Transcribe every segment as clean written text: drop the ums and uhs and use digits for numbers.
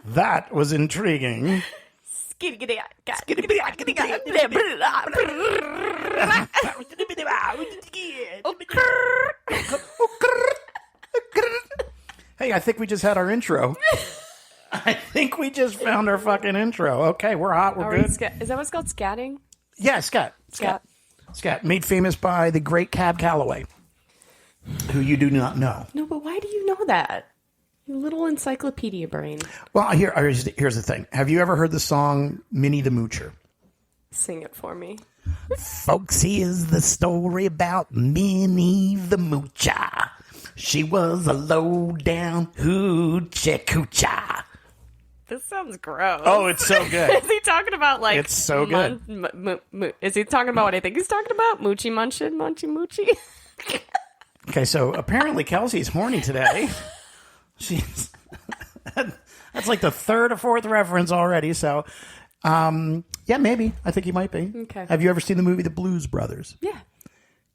That was intriguing. Hey, I think we just had our intro. I think we just found our fucking intro. Okay, we're hot. We're good. Is that what's called scatting? Yeah, skat. Skat. Made famous by the great Cab Calloway, who you do not know. No, but why do you know that? You little encyclopedia brain. Well, here's the thing. Have you ever heard the song Minnie the Moocher? Sing it for me. Folks, here's the story about Minnie the Moocher. She was a low-down hoochie coocher. This sounds gross. Oh, it's so good. Is he talking about like... It's so good. Is he talking about what I think he's talking about? Moochie munchin, munchy moochie? Okay, so apparently Kelsey's horny today. She's... That's like the third or fourth reference already, so... yeah, maybe. I think he might be. Okay. Have you ever seen the movie The Blues Brothers? Yeah.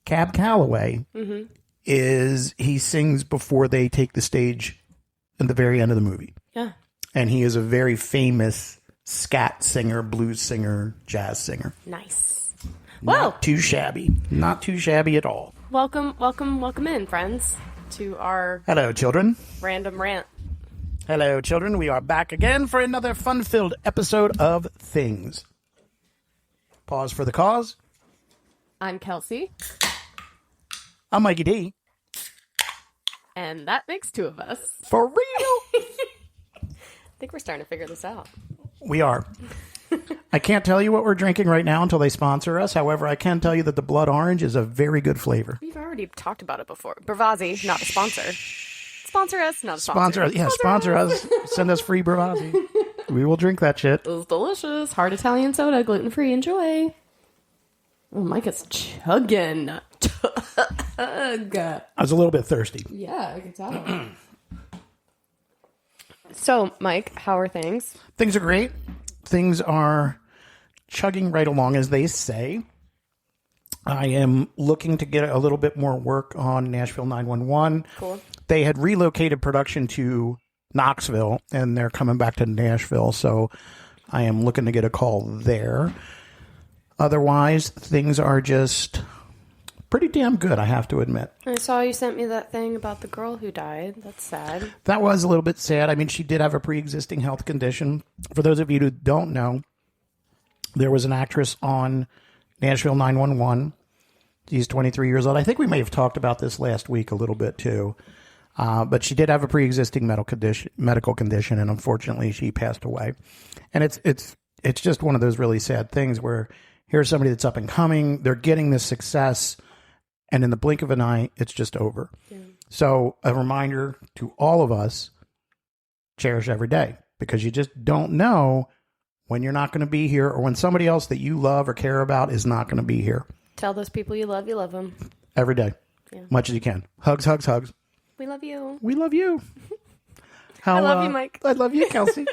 Cab Calloway he sings before they take the stage at the very end of the movie. Yeah. And he is a very famous skat singer, blues singer, jazz singer. Nice. Well, Not too shabby. Not too shabby at all. welcome in, friends, to our Hello, children. random rant. Hello, children. We are back again for another fun-filled episode of Things. Pause for the cause. I'm Kelsey, I'm Mikey D. and that makes two of us. For real. I think we're starting to figure this out. We are. I can't tell you what we're drinking right now until they sponsor us. However, I can tell you that the blood orange is a very good flavor. We've already talked about it before. Bravazzi, not a sponsor. Sponsor us, not a sponsor. Sponsor us. Yeah, sponsor us. Send us free Bravazzi. We will drink that shit. It's delicious. Hard Italian soda, gluten-free. Enjoy. Oh, Mike is chugging. I was a little bit thirsty. Yeah, I can tell. So, Mike, how are things? Things are great. Things are chugging right along, as they say. I am looking to get a little bit more work on Nashville 911. Cool. They had relocated production to Knoxville, and they're coming back to Nashville, so I am looking to get a call there. Otherwise, things are just pretty damn good, I have to admit. I saw you sent me that thing about the girl who died. That's sad. That was a little bit sad. I mean, she did have a pre-existing health condition. For those of you who don't know, there was an actress on Nashville 911. She's 23 years old. I think we may have talked about this last week a little bit too. But she did have a pre-existing medical condition, and unfortunately, she passed away. And it's just one of those really sad things where here's somebody that's up and coming. They're getting this success, and in the blink of an eye, it's just over. Yeah. So a reminder to all of us, cherish every day, because you just don't know when you're not going to be here or when somebody else that you love or care about is not going to be here. Tell those people you love them. Every day. Yeah. Much as you can. Hugs, hugs, hugs. We love you. We love you. I love you, Mike. I love you, Kelsey.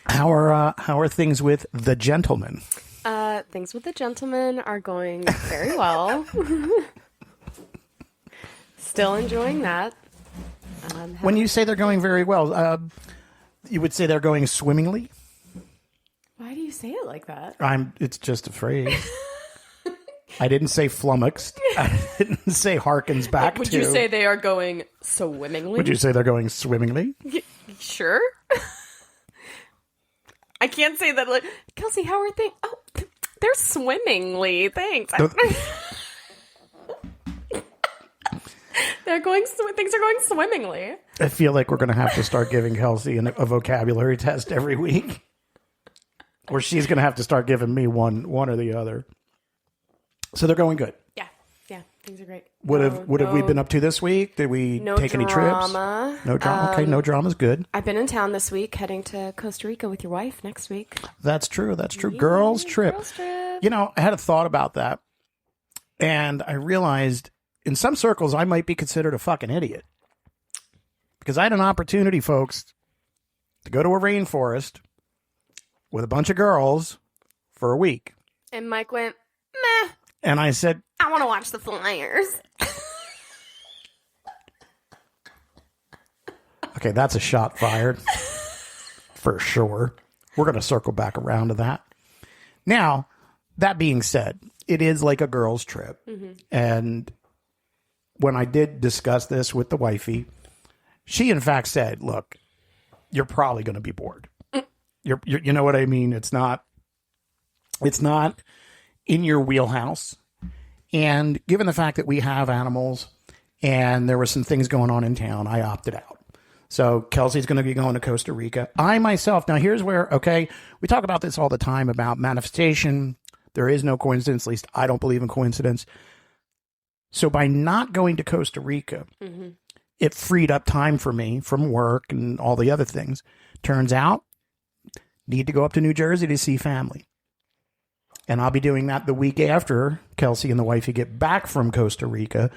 How are things with the gentleman? Things with the gentleman are going very well. Still enjoying that. When you say they're going very well, you would say they're going swimmingly? Why do you say it like that? It's just a phrase. I didn't say flummoxed. I didn't say harkens back Would you say they are going swimmingly? Would you say they're going swimmingly? Sure. I can't say that. Like, Kelsey, how are things? Oh, they're swimmingly. Thanks. They're going. Things are going swimmingly. I feel like we're going to have to start giving Kelsey a vocabulary test every week, or she's going to have to start giving me one or the other. So they're going good. Yeah, things are great. What have we been up to this week? Did we take any trips? No drama. Okay, no drama's good. I've been in town this week, heading to Costa Rica with your wife next week. That's true. Yeah, girls trip. You know, I had a thought about that, and I realized in some circles I might be considered a fucking idiot. because I had an opportunity, folks, to go to a rainforest with a bunch of girls for a week. And Mike went, meh. And I said, I want to watch the Flyers. okay, that's a shot fired. For sure. We're going to circle back around to that. Now, that being said, it is like a girl's trip. Mm-hmm. And when I did discuss this with the wifey, she in fact said, look, you're probably going to be bored. You're, you know what I mean? It's not in your wheelhouse. And given the fact that we have animals and there were some things going on in town, I opted out. So Kelsey's going to be going to Costa Rica. I myself, now here's where, okay, we talk about this all the time about manifestation. There is no coincidence, at least I don't believe in coincidence. So by not going to Costa Rica, mm-hmm. it freed up time for me from work and all the other things. Turns out, need to go up to New Jersey to see family. And I'll be doing that the week after Kelsey and the wifey get back from Costa Rica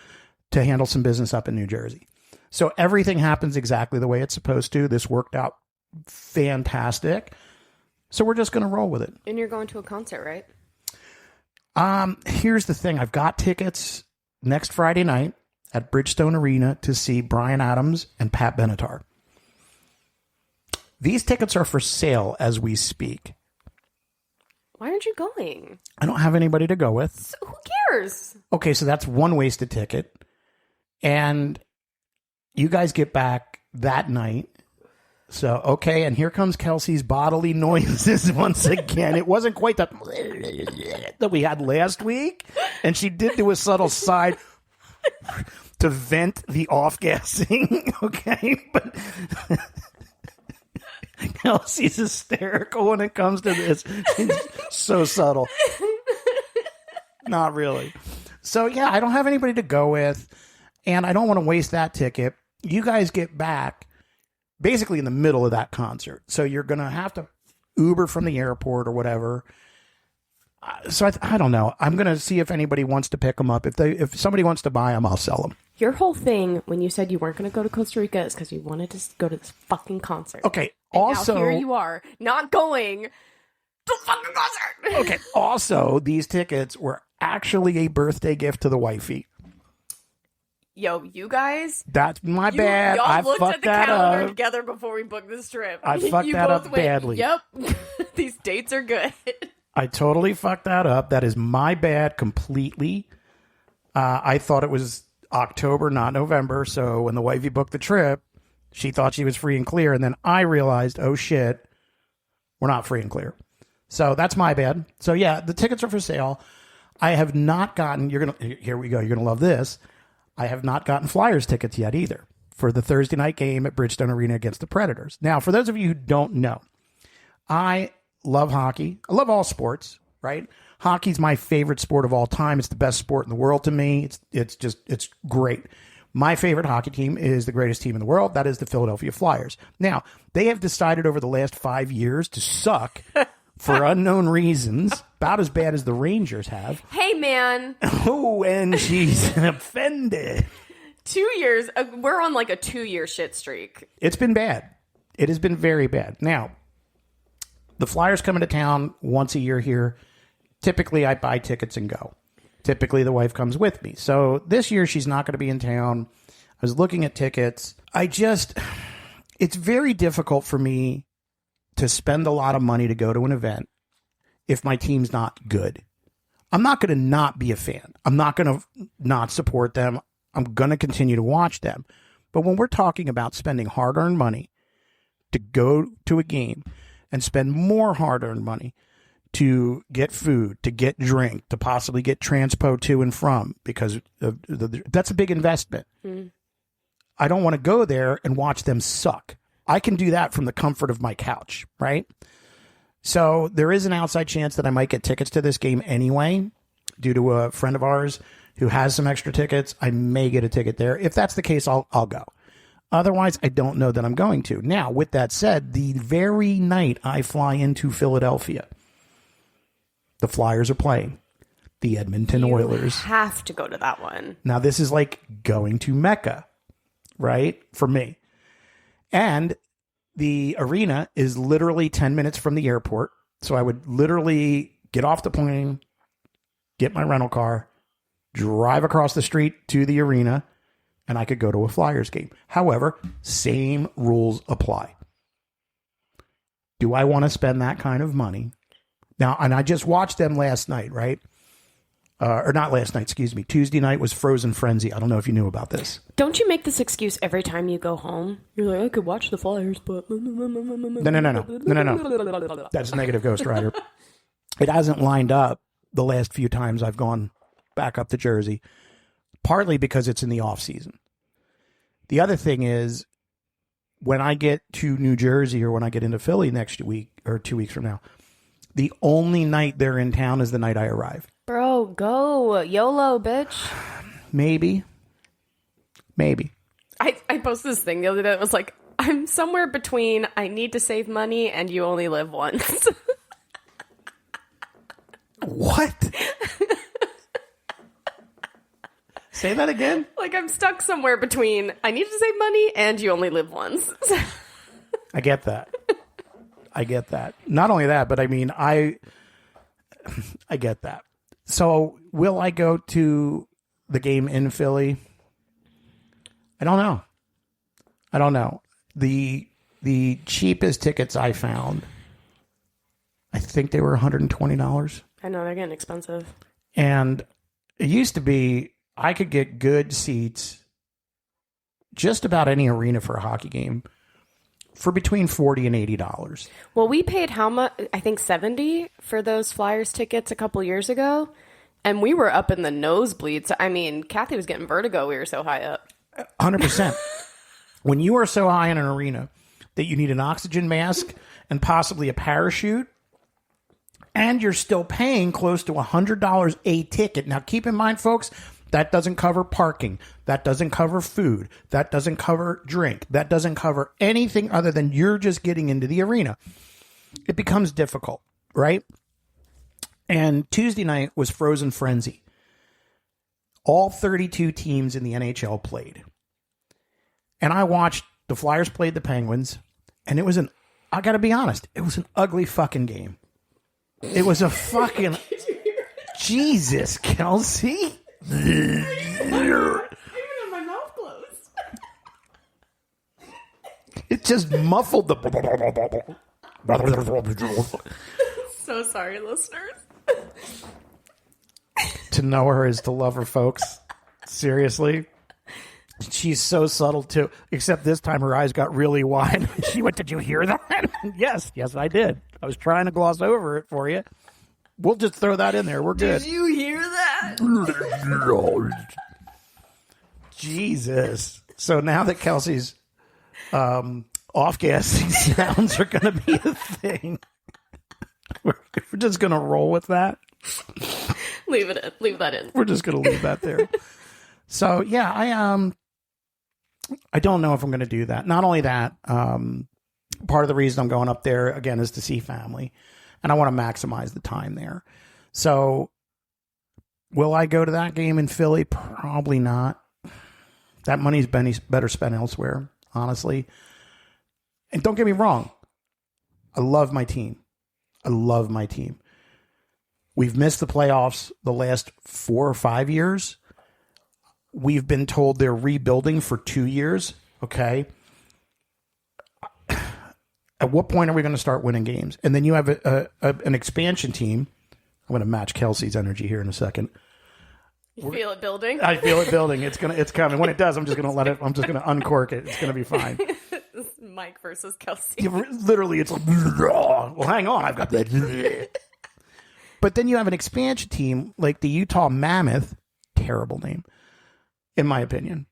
to handle some business up in New Jersey. So everything happens exactly the way it's supposed to. This worked out fantastic. So we're just going to roll with it. And you're going to a concert, right? Here's the thing. I've got tickets next Friday night at Bridgestone Arena to see Bryan Adams and Pat Benatar. These tickets are for sale as we speak. Why aren't you going? I don't have anybody to go with. So who cares? Okay, so that's one wasted ticket. And you guys get back that night. So, okay, and here comes Kelsey's bodily noises once again. It wasn't quite that we had last week. And she did do a subtle side to vent the off-gassing, okay? But Kelsey's hysterical when it comes to this. It's so subtle. Not really. So, yeah, I don't have anybody to go with, and I don't want to waste that ticket. You guys get back basically in the middle of that concert. So you're going to have to Uber from the airport or whatever. So I don't know. I'm going to see if anybody wants to pick them up. If somebody wants to buy them, I'll sell them. Your whole thing when you said you weren't going to go to Costa Rica is because you wanted to go to this fucking concert. Okay. And also, now here you are, not going to the fucking concert. Okay. Also, these tickets were actually a birthday gift to the wifey. Yo, you guys. That's my bad. Y'all I looked fucked at the that calendar up. together before we booked this trip. I fucked that up badly. Yep. These dates are good. I totally fucked that up. That is my bad completely. I thought it was October, not November. So when the wifey booked the trip, she thought she was free and clear. And then I realized, oh shit, we're not free and clear. So that's my bad. So yeah, the tickets are for sale. I have not gotten, here we go. You're going to love this. I have not gotten Flyers tickets yet either for the Thursday night game at Bridgestone Arena against the Predators. Now, for those of you who don't know, I love hockey. I love all sports, right? Hockey's my favorite sport of all time. It's the best sport in the world to me. It's great. My favorite hockey team is the greatest team in the world. That is the Philadelphia Flyers. Now, they have decided over the last 5 years to suck for unknown reasons, about as bad as the Rangers have. Hey, man. Oh, and she's offended. 2 years. We're on like a 2-year shit streak. It's been bad. It has been very bad. Now, the Flyers come into town once a year here. Typically, I buy tickets and go. Typically, the wife comes with me. So this year, she's not going to be in town. I was looking at tickets. It's very difficult for me to spend a lot of money to go to an event if my team's not good. I'm not going to not be a fan. I'm not going to not support them. I'm going to continue to watch them. But when we're talking about spending hard-earned money to go to a game and spend more hard-earned money to get food, to get drink, to possibly get transpo to and from, because that's a big investment. Mm. I don't want to go there and watch them suck. I can do that from the comfort of my couch, right? So there is an outside chance that I might get tickets to this game anyway, due to a friend of ours who has some extra tickets. I may get a ticket there. If that's the case, I'll go. Otherwise, I don't know that I'm going to. Now, with that said, the very night I fly into Philadelphia, the Flyers are playing the Edmonton Oilers. You have to go to that one. Now, this is like going to Mecca, right? For me. And the arena is literally 10 minutes from the airport. So I would literally get off the plane, get my rental car, drive across the street to the arena, and I could go to a Flyers game. However, same rules apply. Do I want to spend that kind of money? Now, and I just watched them last night, right? Or not last night, excuse me. Tuesday night was Frozen Frenzy. I don't know if you knew about this. Don't you make this excuse every time you go home? You're like, I could watch the Flyers, but... No. That's negative Ghost Rider. It hasn't lined up the last few times I've gone back up to Jersey, partly because it's in the off season. The other thing is, when I get to New Jersey or when I get into Philly next week or 2 weeks from now, the only night they're in town is the night I arrive. Bro, go. YOLO, bitch. Maybe. I posted this thing the other day that was like, I'm somewhere between I need to save money and you only live once. What? Say that again? Like, I'm stuck somewhere between I need to save money and you only live once. I get that. Not only that, but I mean, I get that. So will I go to the game in Philly? I don't know. The cheapest tickets I found, I think they were $120. I know, they're getting expensive. And it used to be I could get good seats just about any arena for a hockey game for between $40 and $80. Well, we paid how much? I think $70 for those Flyers tickets a couple years ago, and we were up in the nosebleeds. I mean, Kathy was getting vertigo. We were so high up. 100%. When you are so high in an arena that you need an oxygen mask and possibly a parachute, and you're still paying close to $100 a ticket. Now, keep in mind, folks, that doesn't cover parking. That doesn't cover food. That doesn't cover drink. That doesn't cover anything other than you're just getting into the arena. It becomes difficult, right? And Tuesday night was Frozen Frenzy. All 32 teams in the NHL played. And I watched the Flyers played the Penguins, and I got to be honest, it was an ugly fucking game. It was a fucking... Jesus, Kelsey. Even with my mouth closed. It just muffled the... So sorry, listeners. To know her is to love her, folks. Seriously. She's so subtle, too. Except this time her eyes got really wide. She went, did you hear that? Yes, I did. I was trying to gloss over it for you. We'll just throw that in there. We're good. Did you hear that? Jesus. So now that Kelsey's off-gassing sounds are going to be a thing, we're just going to roll with that. Leave it in. Leave that in. We're just going to leave that there. So, yeah, I don't know if I'm going to do that. Not only that, part of the reason I'm going up there, again, is to see family. And I want to maximize the time there. So, will I go to that game in Philly? Probably not. That money's better spent elsewhere, honestly. And don't get me wrong. I love my team. We've missed the playoffs the last 4 or 5 years. We've been told they're rebuilding for 2 years. Okay. At what point are we going to start winning games? And then you have an expansion team. I'm going to match Kelsey's energy here in a second. You feel it building? I feel it building. It's coming. When it does, I'm just going to uncork it. It's going to be fine. Mike versus Kelsey. Literally, it's like, well, hang on. I've got that. But then you have an expansion team like the Utah Mammoth, terrible name, in my opinion,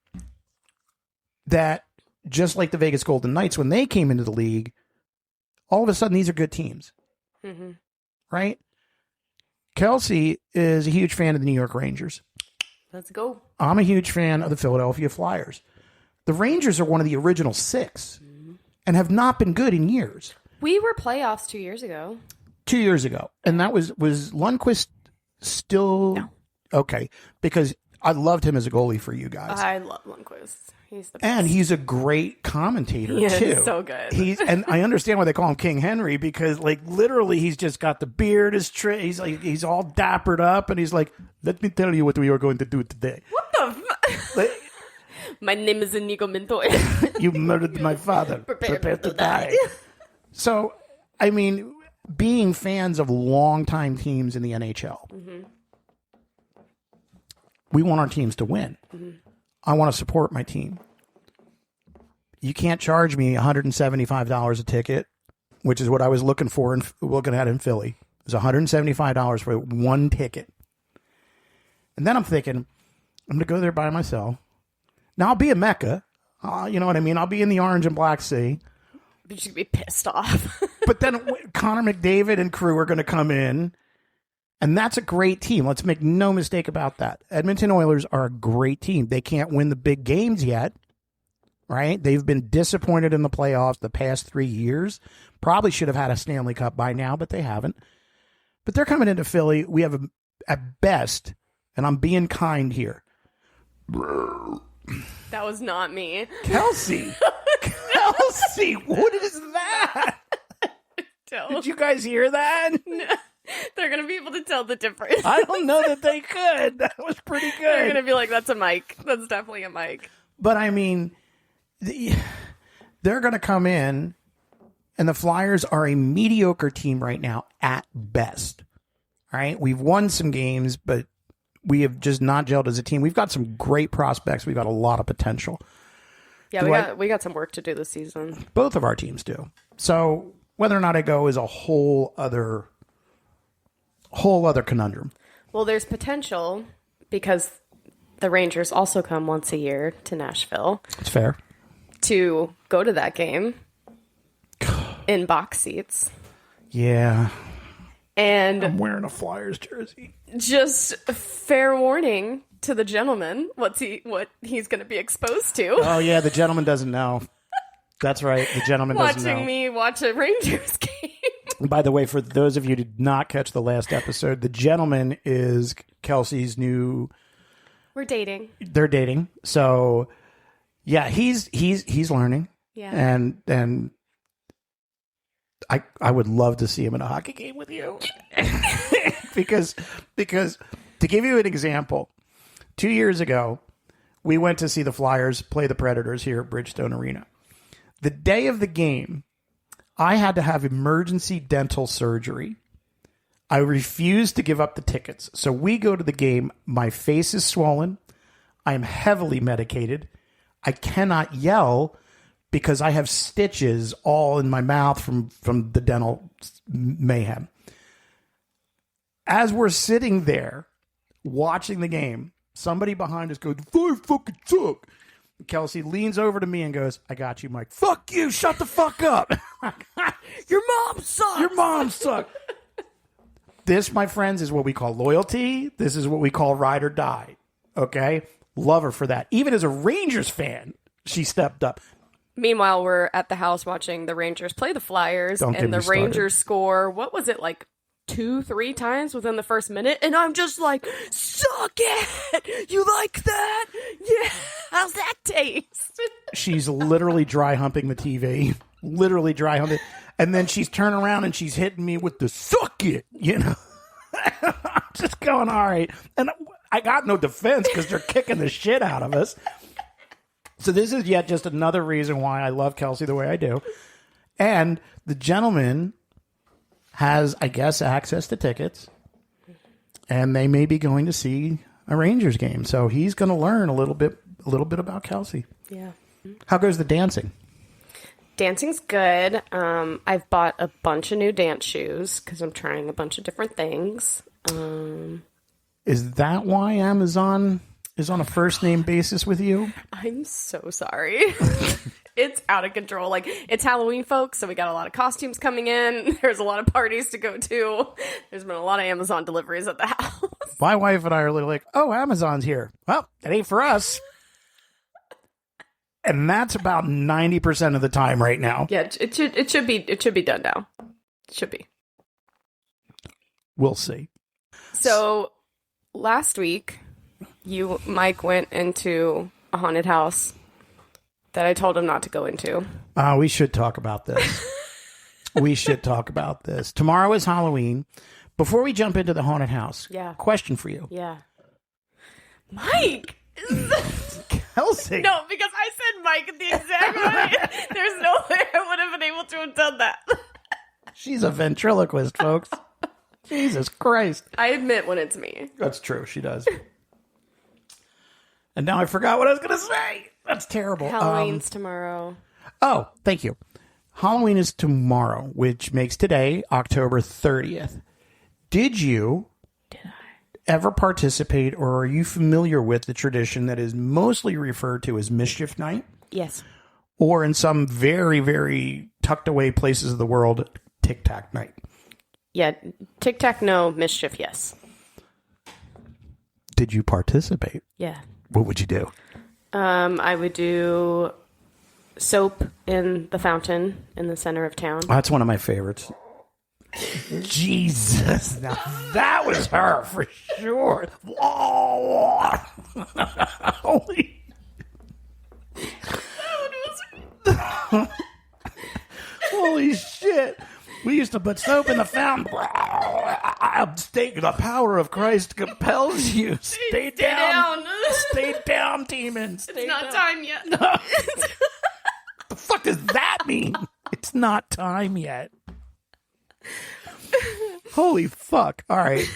that just like the Vegas Golden Knights, when they came into the league, all of a sudden these are good teams. Mm-hmm. Right? Kelsey is a huge fan of the New York Rangers. Let's go. I'm a huge fan of the Philadelphia Flyers. The Rangers are one of the original 6 and have not been good in years. We were playoffs 2 years ago. 2 years ago. And that was Lundqvist still... No. Okay. Because I loved him as a goalie for you guys. I love Lundqvist. He's the best. And he's a great commentator, too. He's so good. And I understand why they call him King Henry, because, like, literally he's just got the beard, he's all dappered up, and he's like, let me tell you what we are going to do today. What the My name is Inigo Montoya. You murdered my father. Prepare to die. So, I mean, being fans of longtime teams in the NHL, we want our teams to win. I want to support my team. You can't charge me $175 a ticket, which is what I was looking at in Philly. It was $175 for one ticket. And then I'm thinking, I'm going to go there by myself. Now, I'll be in Mecca. You know what I mean? I'll be in the Orange and Black Sea. But you're going to be pissed off. But then Connor McDavid and crew are going to come in. And that's a great team. Let's make no mistake about that. Edmonton Oilers are a great team. They can't win the big games yet, right? They've been disappointed in the playoffs the past 3 years. Probably should have had a Stanley Cup by now, but they haven't. But they're coming into Philly. We have, at best, and I'm being kind here. That was not me. Kelsey. Kelsey, what is that? Did you guys hear that? No. They're going to be able to tell the difference. I don't know that they could. That was pretty good. They're going to be like, that's a mic. That's definitely a mic. But, I mean, they're going to come in, and the Flyers are a mediocre team right now at best. All right? We've won some games, but we have just not gelled as a team. We've got some great prospects. We've got a lot of potential. Yeah, we got some work to do this season. Both of our teams do. So whether or not I go is a whole other conundrum. Well, there's potential because the Rangers also come once a year to Nashville. It's fair. To go to that game in box seats. Yeah. And I'm wearing a Flyers jersey. Just fair warning to the gentleman what he's going to be exposed to. Oh, yeah, the gentleman doesn't know. That's right. The gentleman doesn't know. Watching me watch a Rangers game. By the way, for those of you who did not catch the last episode, the gentleman is Kelsey's new. We're dating. They're dating. So, yeah, he's learning. Yeah. And I would love to see him in a hockey game with you. because to give you an example, 2 years ago, we went to see the Flyers play the Predators here at Bridgestone Arena. The day of the game, I had to have emergency dental surgery. I refused to give up the tickets. So we go to the game. My face is swollen. I'm heavily medicated. I cannot yell because I have stitches all in my mouth from the dental mayhem. As we're sitting there watching the game, somebody behind us goes, "The Flyers fucking suck." Kelsey leans over to me and goes, "I got you, Mike." "Fuck you. Shut the fuck up." Your mom sucks. Your mom sucks. This, my friends, is what we call loyalty. This is what we call ride or die. Okay? Love her for that. Even as a Rangers fan, she stepped up. Meanwhile, we're at the house watching the Rangers play the Flyers, and the Rangers score, what was it, like 2-3 times within the first minute? And I'm just like, suck it! You like that? Yeah! How's that taste? She's literally dry humping the TV. Literally dry humping. And then she's turning around and she's hitting me with the suck it, you know? I'm just going, all right. And I got no defense because they're kicking the shit out of us. So this is yet just another reason why I love Kelsey the way I do. And the gentleman has, I guess, access to tickets. And they may be going to see a Rangers game. So he's going to learn a little bit about Kelsey. Yeah. How goes the dancing? Dancing's good. I've bought a bunch of new dance shoes because I'm trying a bunch of different things. Is that why Amazon is on a first name basis with you? I'm so sorry. It's out of control. Like, it's Halloween, folks, so we got a lot of costumes coming in. There's a lot of parties to go to. There's been a lot of Amazon deliveries at the house. My wife and I are like, oh, Amazon's here. Well, it ain't for us. And that's about 90% of the time right now. Yeah, it should be done now. It should be. We'll see. So last week Mike went into a haunted house that I told him not to go into. We should talk about this. We should talk about this. Tomorrow is Halloween. Before we jump into the haunted house, question for you. Yeah. Mike! Kelsey. No, because I said Mike in the exact way. There's no way I would have been able to have done that. She's a ventriloquist, folks. Jesus Christ. I admit when it's me. That's true. She does. And now I forgot what I was going to say. That's terrible. Halloween's tomorrow. Oh, thank you. Halloween is tomorrow, which makes today October 30th. Did I ever participate, or are you familiar with the tradition that is mostly referred to as Mischief Night? Yes. Or in some very, very tucked away places of the world, Tick-Tac Night? Yeah, Tic-Tac, no. Mischief, yes. Did you participate? Yeah. What would you do? I would do soap in the fountain in the center of town. That's one of my favorites. Jesus. Now that was her for sure. Holy. Holy shit. We used to put soap in the fountain. The power of Christ compels you. Stay down. Stay down, demons. It's not time yet. No. The fuck does that mean? It's not time yet. Holy fuck. All right.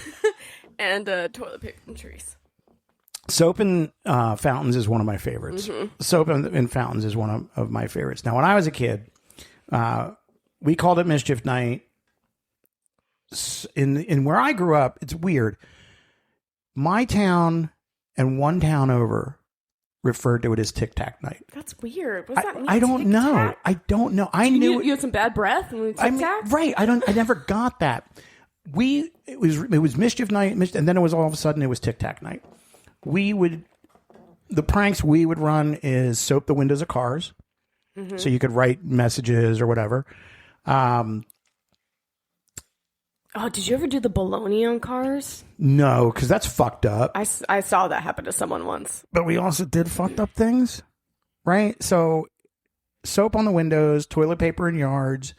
And toilet paper and trees. Soap in fountains is one of my favorites. Mm-hmm. Soap in fountains is one of my favorites. Now, when I was a kid, we called it Mischief Night. In where I grew up, it's weird. My town and one town over referred to it as Tic-Tac Night. That's weird. What does that mean? I don't know. I don't know. I knew you had some bad breath when Tic-Tac? Right. I never got that. It was Mischief Night, and then it was all of a sudden it was Tic-Tac Night. The pranks we would run is soap the windows of cars, so you could write messages or whatever. Oh, did you ever do the bologna on cars? No, because that's fucked up. I saw that happen to someone once. But we also did fucked up things, right? So soap on the windows, toilet paper in yards,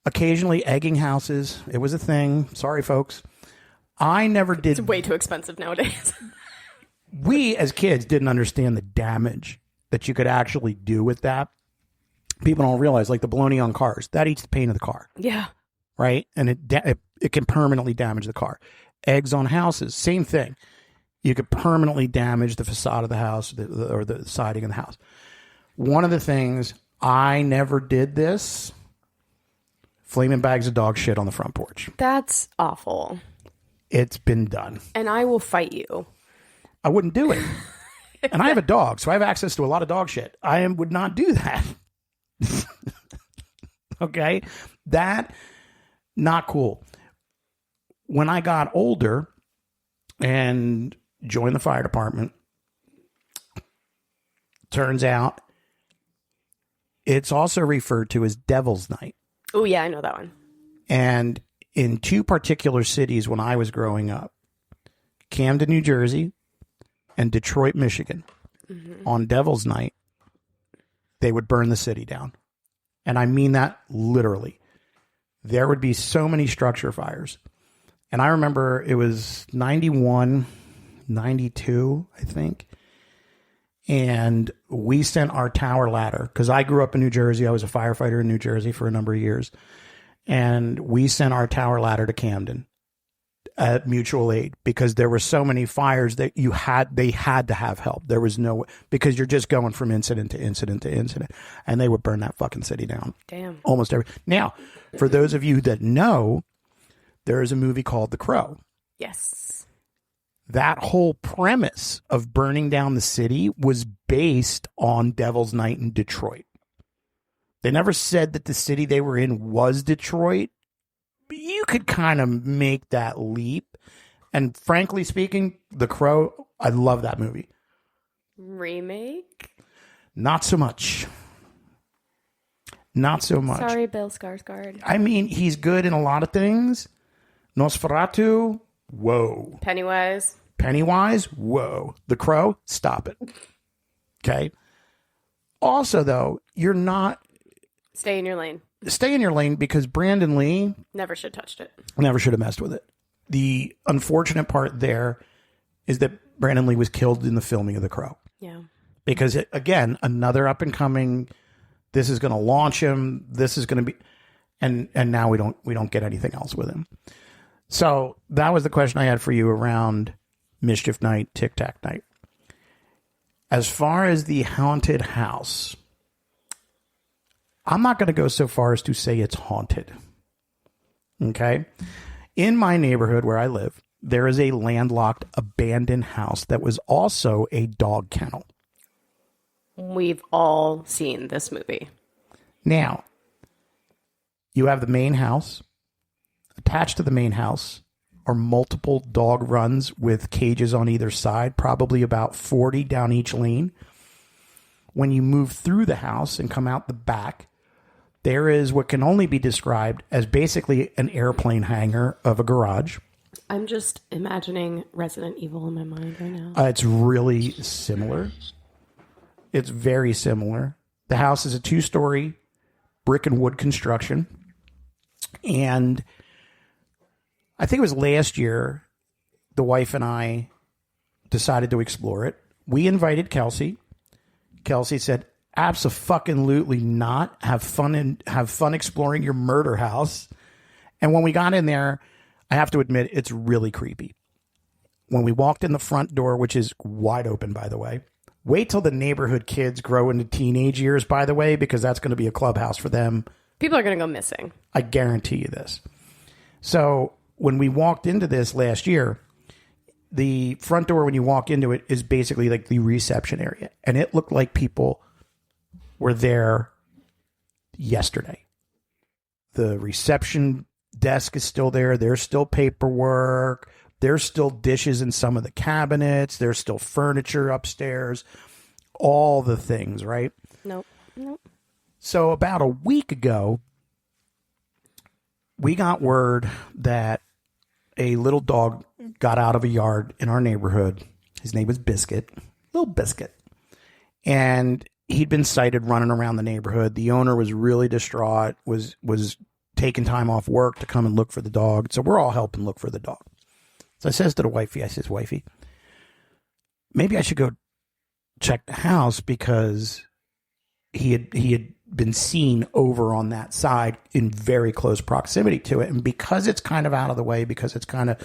occasionally egging houses. It was a thing. Sorry, folks. I never did. It's way too expensive nowadays. We, as kids, didn't understand the damage that you could actually do with that. People don't realize, like the bologna on cars, that eats the paint of the car. Yeah. Right? And it can permanently damage the car. Eggs on houses, same thing. You could permanently damage the facade of the house or the siding of the house. One of the things, I never did this, flaming bags of dog shit on the front porch. That's awful. It's been done. And I will fight you. I wouldn't do it. And I have a dog, so I have access to a lot of dog shit. I would not do that. Okay? That, not cool. When I got older and joined the fire department, turns out it's also referred to as Devil's Night. Oh, yeah, I know that one. And in two particular cities when I was growing up, Camden, New Jersey, and Detroit, Michigan, on Devil's Night, they would burn the city down. And I mean that literally. There would be so many structure fires. And I remember it was 91, 92, I think. And we sent our tower ladder, because I grew up in New Jersey. I was a firefighter in New Jersey for a number of years. And we sent our tower ladder to Camden at mutual aid, because there were so many fires that they had to have help. There was no, because you're just going from incident to incident to incident, and they would burn that fucking city down. Damn. Almost every. Now, for those of you that know, there is a movie called The Crow. Yes. That whole premise of burning down the city was based on Devil's Night in Detroit. They never said that the city they were in was Detroit. But you could kind of make that leap. And frankly speaking, The Crow, I love that movie. Remake? Not so much. Not so much. Sorry, Bill Skarsgård. I mean, he's good in a lot of things. Nosferatu, whoa. Pennywise. Pennywise, whoa. The Crow, stop it. Okay. Also, though, you're not. Stay in your lane. Stay in your lane because Brandon Lee. Never should have touched it. Never should have messed with it. The unfortunate part there is that Brandon Lee was killed in the filming of The Crow. Yeah. Because, again, another up and coming, this is going to launch him. This is going to be. And now we don't get anything else with him. So that was the question I had for you around Mischief Night, Tick-Tac Night. As far as the haunted house, I'm not going to go so far as to say it's haunted. Okay? In my neighborhood where I live, there is a landlocked, abandoned house that was also a dog kennel. We've all seen this movie. Now, you have the main house. Attached to the main house are multiple dog runs with cages on either side, probably about 40 down each lane. When you move through the house and come out the back, there is what can only be described as basically an airplane hangar of a garage. I'm just imagining Resident Evil in my mind right now. It's really similar. It's very similar. The house is a 2-story brick and wood construction. And I think it was last year, the wife and I decided to explore it. We invited Kelsey. Kelsey said, abso-fucking-lutely not. Have fun exploring your murder house. And when we got in there, I have to admit, it's really creepy. When we walked in the front door, which is wide open, by the way, wait till the neighborhood kids grow into teenage years, by the way, because that's going to be a clubhouse for them. People are going to go missing. I guarantee you this. So when we walked into this last year, the front door, when you walk into it, is basically like the reception area. And it looked like people were there yesterday. The reception desk is still there. There's still paperwork. There's still dishes in some of the cabinets. There's still furniture upstairs. All the things, right? Nope. So about a week ago, we got word that a little dog got out of a yard in our neighborhood. His name was Biscuit. Little Biscuit. And he'd been sighted running around the neighborhood. The owner was really distraught, was taking time off work to come and look for the dog. So we're all helping look for the dog. So I says to the wifey, wifey, maybe I should go check the house because he had been seen over on that side in very close proximity to it. And because it's kind of out of the way, because it's kind of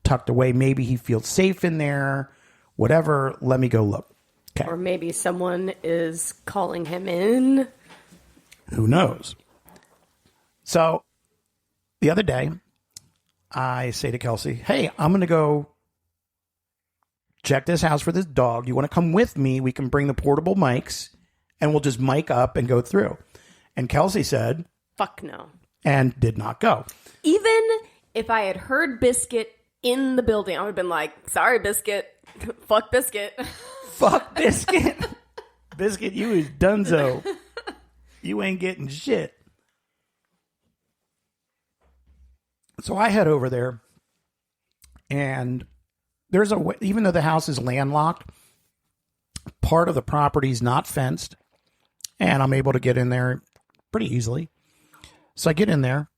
tucked away, maybe he feels safe in there, whatever. Let me go look. Okay. Or maybe someone is calling him in. Who knows? So the other day, I say to Kelsey, hey, I'm going to go check this house for this dog. You want to come with me? We can bring the portable mics and we'll just mic up and go through. And Kelsey said, fuck no. And did not go. Even if I had heard Biscuit in the building, I would have been like, sorry, Biscuit. Fuck Biscuit. Fuck Biscuit. Biscuit, you is dunzo. You ain't getting shit. So I head over there, and there's a way, even though the house is landlocked, part of the property's not fenced, and I'm able to get in there pretty easily. So I get in there,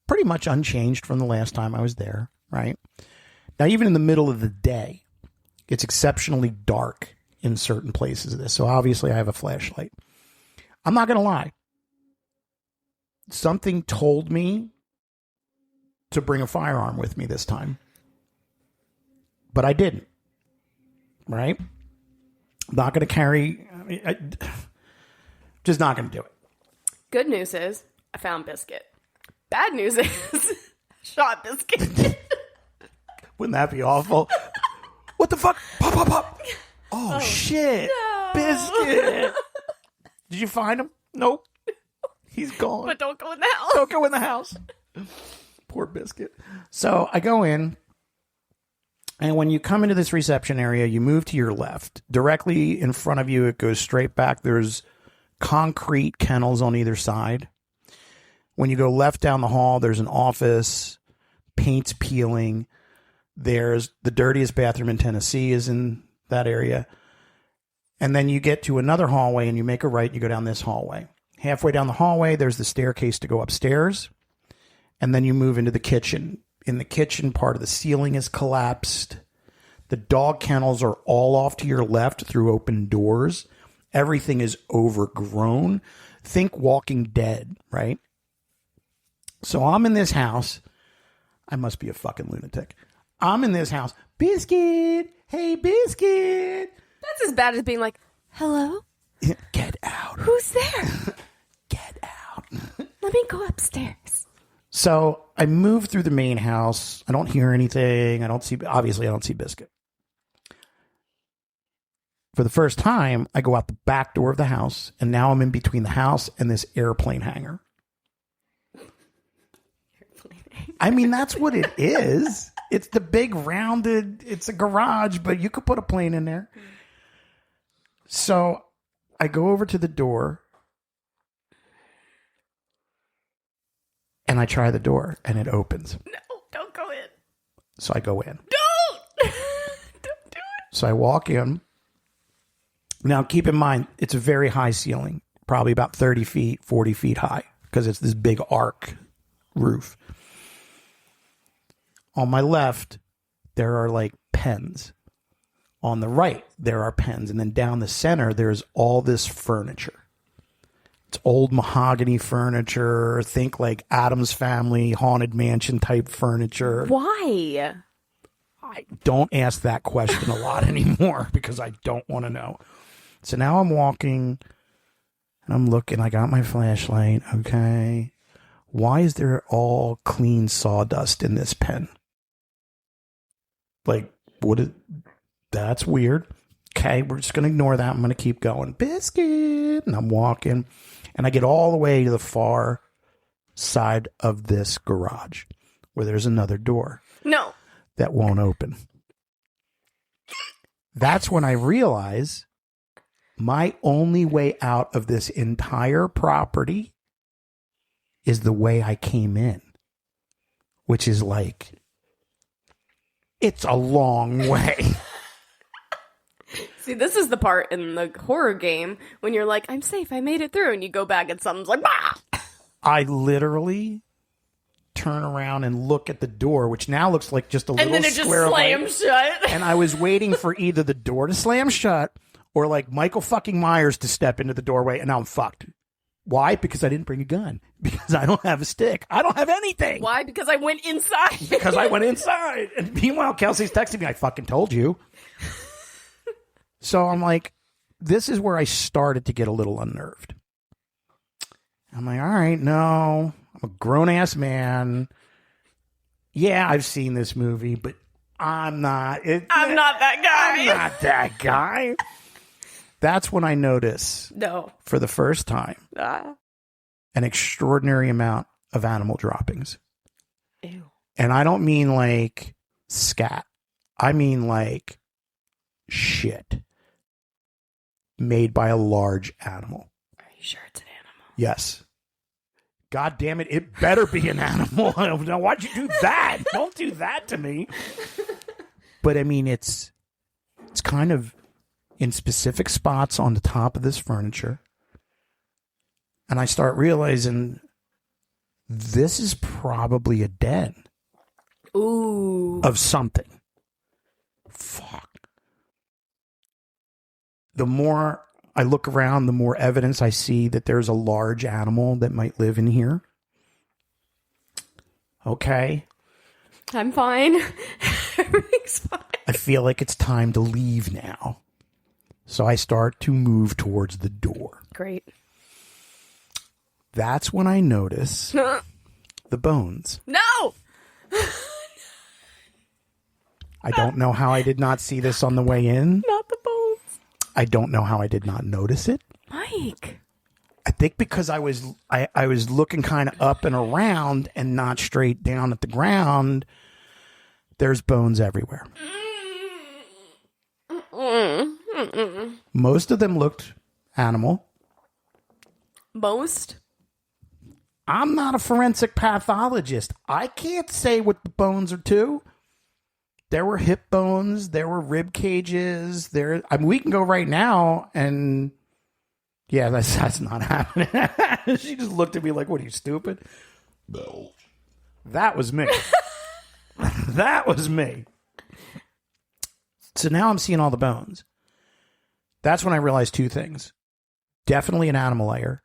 pretty much unchanged from the last time I was there, right? Now, even in the middle of the day, it's exceptionally dark in certain places of this. So obviously I have a flashlight. I'm not going to lie. Something told me to bring a firearm with me this time. But I didn't. Right? I'm not going to carry... just not going to do it. Good news is, I found Biscuit. Bad news is, shot Biscuit. Wouldn't that be awful? What the fuck? Pop, pop, pop. Oh shit. No. Biscuit. Did you find him? Nope. He's gone. But don't go in the house. Don't go in the house. Poor Biscuit. So I go in, and when you come into this reception area, you move to your left. Directly in front of you, it goes straight back. There's concrete kennels on either side. When you go left down the hall, there's an office, paint's peeling. There's the dirtiest bathroom in Tennessee is in that area. And then you get to another hallway and you make a right, you go down this hallway. Halfway down the hallway, there's the staircase to go upstairs. And then you move into the kitchen. In the kitchen, part of the ceiling is collapsed. The dog kennels are all off to your left through open doors. Everything is overgrown. Think Walking Dead, right? So I'm in this house. I must be a fucking lunatic. I'm in this house. Biscuit. Hey, Biscuit. That's as bad as being like, hello? Get out. Who's there? Get out. Let me go upstairs. So I move through the main house. I don't hear anything. Obviously I don't see Biscuit. For the first time, I go out the back door of the house, and now I'm in between the house and this airplane hangar. I mean, that's what it is. It's the big rounded, it's a garage, but you could put a plane in there. So I go over to the door and I try the door and it opens. No, don't go in. So I go in. Don't! Don't do it. So I walk in. Now, keep in mind, it's a very high ceiling, probably about 30 feet, 40 feet high, because it's this big arc roof. On my left, there are like pens. On the right, there are pens. And then down the center, there's all this furniture. It's old mahogany furniture. Think like Addams Family, Haunted Mansion type furniture. Why? I don't ask that question a lot anymore because I don't want to know. So now I'm walking and I'm looking. I got my flashlight. Okay. Why is there all clean sawdust in this pen? Like, that's weird. Okay, we're just going to ignore that. I'm going to keep going. Biscuit. And I'm walking. And I get all the way to the far side of this garage where there's another door. No. That won't open. That's when I realize my only way out of this entire property is the way I came in, which is like, it's a long way. See, this is the part in the horror game when you're like, I'm safe, I made it through, and you go back and something's like, bah! I literally turn around and look at the door, which now looks like just a little and then it just square slams shut. And I was waiting for either the door to slam shut or like Michael fucking Myers to step into the doorway, and now I'm fucked. Why? Because I didn't bring a gun. Because I don't have a stick. I don't have anything. Why? Because I went inside. Because I went inside. And meanwhile, Kelsey's texting me, I fucking told you. So I'm like, this is where I started to get a little unnerved. I'm like, all right, no, I'm a grown-ass man. Yeah, I've seen this movie, but I'm not. I'm not that guy. I'm not that guy. That's when I notice, for the first time, an extraordinary amount of animal droppings. Ew. And I don't mean like skat. I mean like shit made by a large animal. Are you sure it's an animal? Yes. God damn it, it better be an animal. Now, why'd you do that? Don't do that to me. But I mean, it's kind of in specific spots on the top of this furniture. And I start realizing this is probably a den. Ooh. Of something. Fuck. The more I look around, the more evidence I see that there's a large animal that might live in here. Okay. I'm fine. Everything's fine. I feel like it's time to leave now. So I start to move towards the door. Great. That's when I notice the bones. No! I don't know how I did not see this on the way in. Not the bones. I don't know how I did not notice it. Mike. I think because I was looking kind of up and around and not straight down at the ground. There's bones everywhere. Most of them looked animal. Most? I'm not a forensic pathologist. I can't say what the bones are to. There were hip bones. There were rib cages. We can go right now and... Yeah, that's not happening. She just looked at me like, what, are you stupid? No. That was me. That was me. So now I'm seeing all the bones. That's when I realized two things. Definitely an animal lair.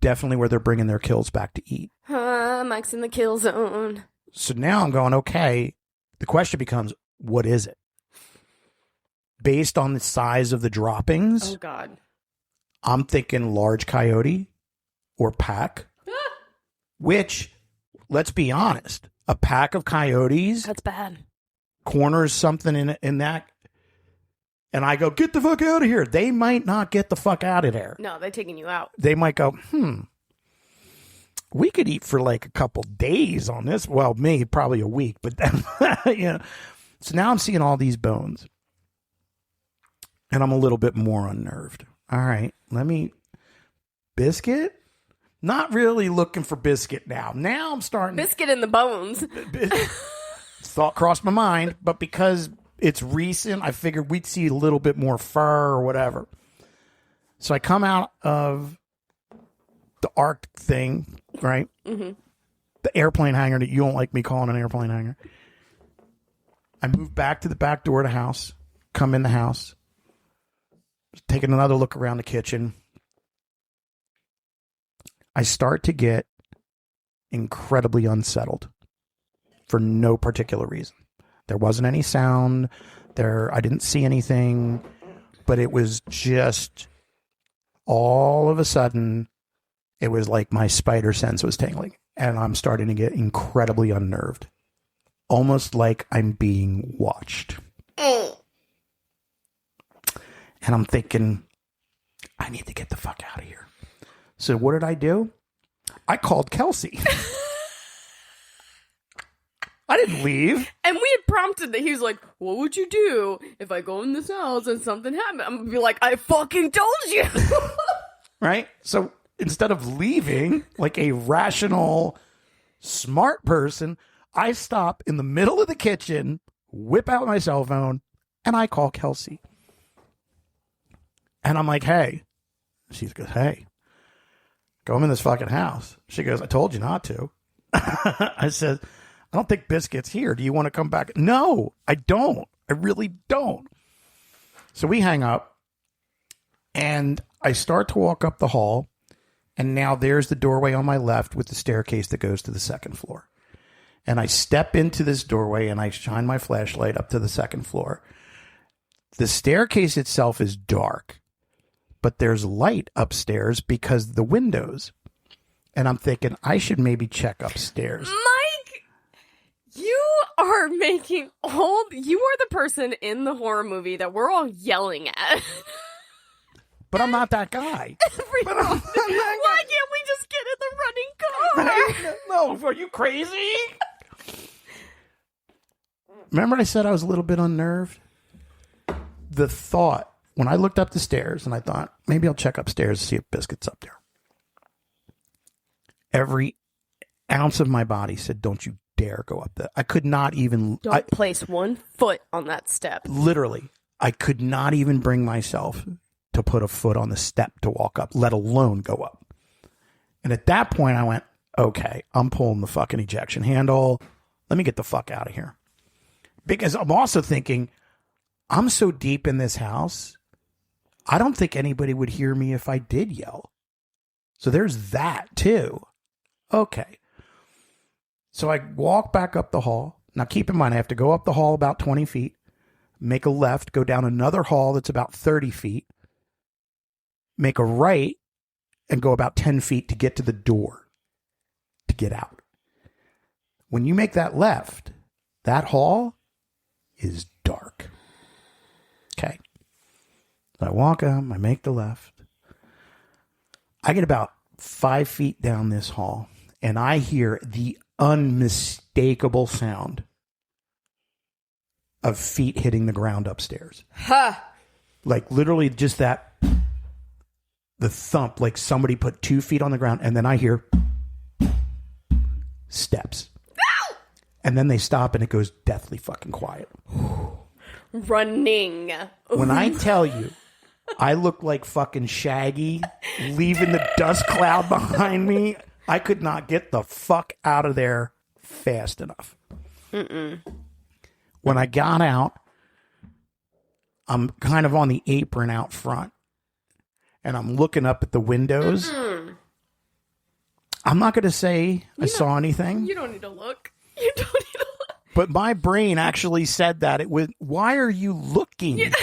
Definitely where they're bringing their kills back to eat. Mike's in the kill zone. So now I'm going, okay, the question becomes, what is it? Based on the size of the droppings, oh God, I'm thinking large coyote or pack, which, let's be honest, a pack of coyotes. That's bad. Corners something in that. And I go, get the fuck out of here. They might not get the fuck out of there. No, they're taking you out. They might go, we could eat for like a couple days on this. Well, me, probably a week, but So now I'm seeing all these bones. And I'm a little bit more unnerved. All right, Biscuit? Not really looking for Biscuit now. Now I'm starting. Biscuit in the bones. Thought crossed my mind, but because it's recent, I figured we'd see a little bit more fur or whatever. So I come out of the Arc thing, right? Mm-hmm. The airplane hangar that you don't like me calling an airplane hangar. I move back to the back door of the house, come in the house, taking another look around the kitchen. I start to get incredibly unsettled for no particular reason. There wasn't any sound there. I didn't see anything, but it was just all of a sudden, it was like my spider sense was tingling and I'm starting to get incredibly unnerved. Almost like I'm being watched. And I'm thinking, I need to get the fuck out of here. So what did I do? I called Kelsey. I didn't leave. And we had prompted that. He was like, what would you do if I go in this house and something happened? I'm going to be like, I fucking told you. Right? So instead of leaving like a rational, smart person, I stop in the middle of the kitchen, whip out my cell phone, and I call Kelsey. And I'm like, hey. She goes, hey, go in this fucking house. She goes, I told you not to. I said, I don't think Biscuit's here. Do you want to come back? No, I don't. I really don't. So we hang up, and I start to walk up the hall, and now there's the doorway on my left with the staircase that goes to the second floor. And I step into this doorway, and I shine my flashlight up to the second floor. The staircase itself is dark, but there's light upstairs because the windows. And I'm thinking I should maybe check upstairs. Mike, you are making you are the person in the horror movie that we're all yelling at. But I'm not that guy. Why can't we just get in the running car? No, are you crazy? Remember I said I was a little bit unnerved? The thought, when I looked up the stairs and I thought, maybe I'll check upstairs to see if Biscuit's up there. Every ounce of my body said, don't you dare go up there. I could not even... Don't place one foot on that step. Literally, I could not even bring myself to put a foot on the step to walk up, let alone go up. And at that point, I went, okay, I'm pulling the fucking ejection handle. Let me get the fuck out of here. Because I'm also thinking, I'm so deep in this house, I don't think anybody would hear me if I did yell. So there's that too. Okay. So I walk back up the hall. Now keep in mind, I have to go up the hall about 20 feet, make a left, go down another hall that's about 30 feet, make a right, and go about 10 feet to get to the door to get out. When you make that left, that hall is dark. Okay. So I walk up, I make the left. I get about 5 feet down this hall, and I hear the unmistakable sound of feet hitting the ground upstairs. Ha! Like literally just that, the thump, like somebody put 2 feet on the ground, and then I hear steps. Ow! And then they stop and it goes deathly fucking quiet. Running. When I tell you, I look like fucking Shaggy leaving the dust cloud behind me. I could not get the fuck out of there fast enough. When I got out, I'm kind of on the apron out front. And I'm looking up at the windows. I'm not going to say I saw anything. You don't need to look. You don't need to look. But my brain actually said that. It was, why are you looking? Yeah.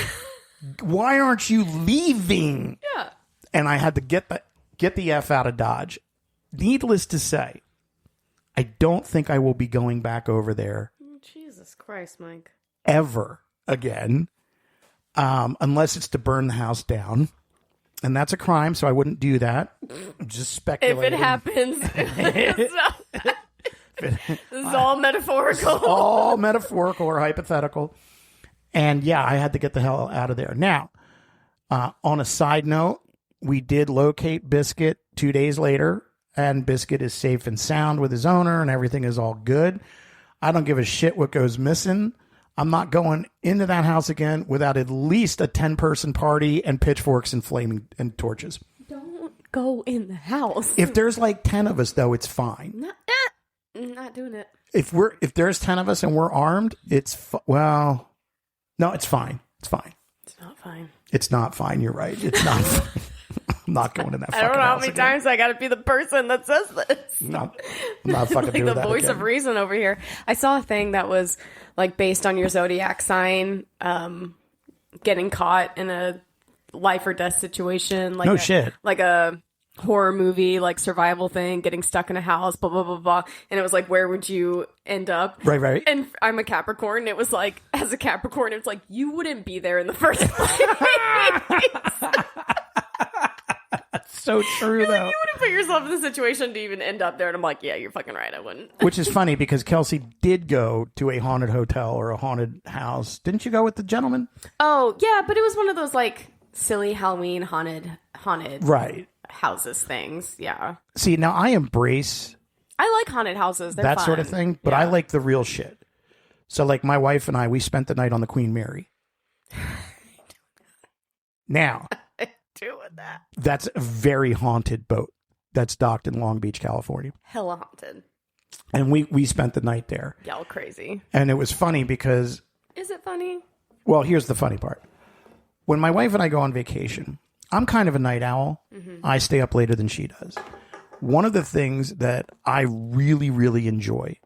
Why aren't you leaving? Yeah. And I had to get the F out of Dodge. Needless to say, I don't think I will be going back over there. Jesus Christ, Mike. Ever again. Unless it's to burn the house down. And that's a crime, so I wouldn't do that. I'm just speculating. If it happens, this is all metaphorical. All metaphorical or hypothetical. And yeah, I had to get the hell out of there. Now, on a side note, we did locate Biscuit 2 days later, and Biscuit is safe and sound with his owner, and everything is all good. I don't give a shit what goes missing. I'm not going into that house again without at least a 10-person party and pitchforks and flaming and torches. Don't go in the house. If there's like 10 of us, though, it's fine. Not doing it. If there's 10 of us and we're armed, no, it's fine. It's fine. It's not fine. It's not fine. You're right. It's not fine. I'm not going in that fucking house. I don't know how many times I got to be the person that says this. No, I'm not fucking like doing the that voice again. of reason over here. I saw a thing that was like based on your zodiac sign, getting caught in a life or death situation. Like shit. Like a horror movie, like survival thing, getting stuck in a house, blah, blah, blah, blah. And it was like, where would you end up? Right. And I'm a Capricorn. And it was like, as a Capricorn, it's like, you wouldn't be there in the first place. So true, though. Like, you wouldn't put yourself in the situation to even end up there. And I'm like, yeah, you're fucking right. I wouldn't. Which is funny because Kelsey did go to a haunted hotel or a haunted house. Didn't you go with the gentleman? Oh, yeah. But it was one of those like silly Halloween haunted right houses things. Yeah. See, now I embrace I like haunted houses. They're that fun. sort of thing, but I like the real shit. So like my wife and I, we spent the night on the Queen Mary. Now, doing that. That's a very haunted boat that's docked in Long Beach, California. Hella haunted. And we spent the night there. Y'all crazy. And it was funny because... Is it funny? Well, here's the funny part. When my wife and I go on vacation, I'm kind of a night owl. Mm-hmm. I stay up later than she does. One of the things that I really, really enjoy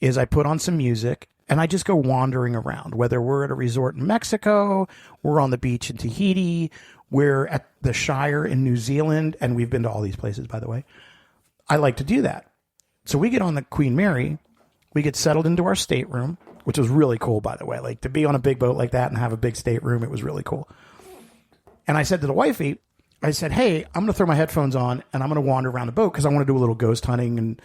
is I put on some music and I just go wandering around, whether we're at a resort in Mexico, we're on the beach in Tahiti, we're at the Shire in New Zealand, and we've been to all these places, by the way. I like to do that. So we get on the Queen Mary, we get settled into our stateroom, which was really cool, by the way. Like, to be on a big boat like that and have a big stateroom, it was really cool. And I said to the wifey, I said, hey, I'm going to throw my headphones on, and I'm going to wander around the boat because I want to do a little ghost hunting.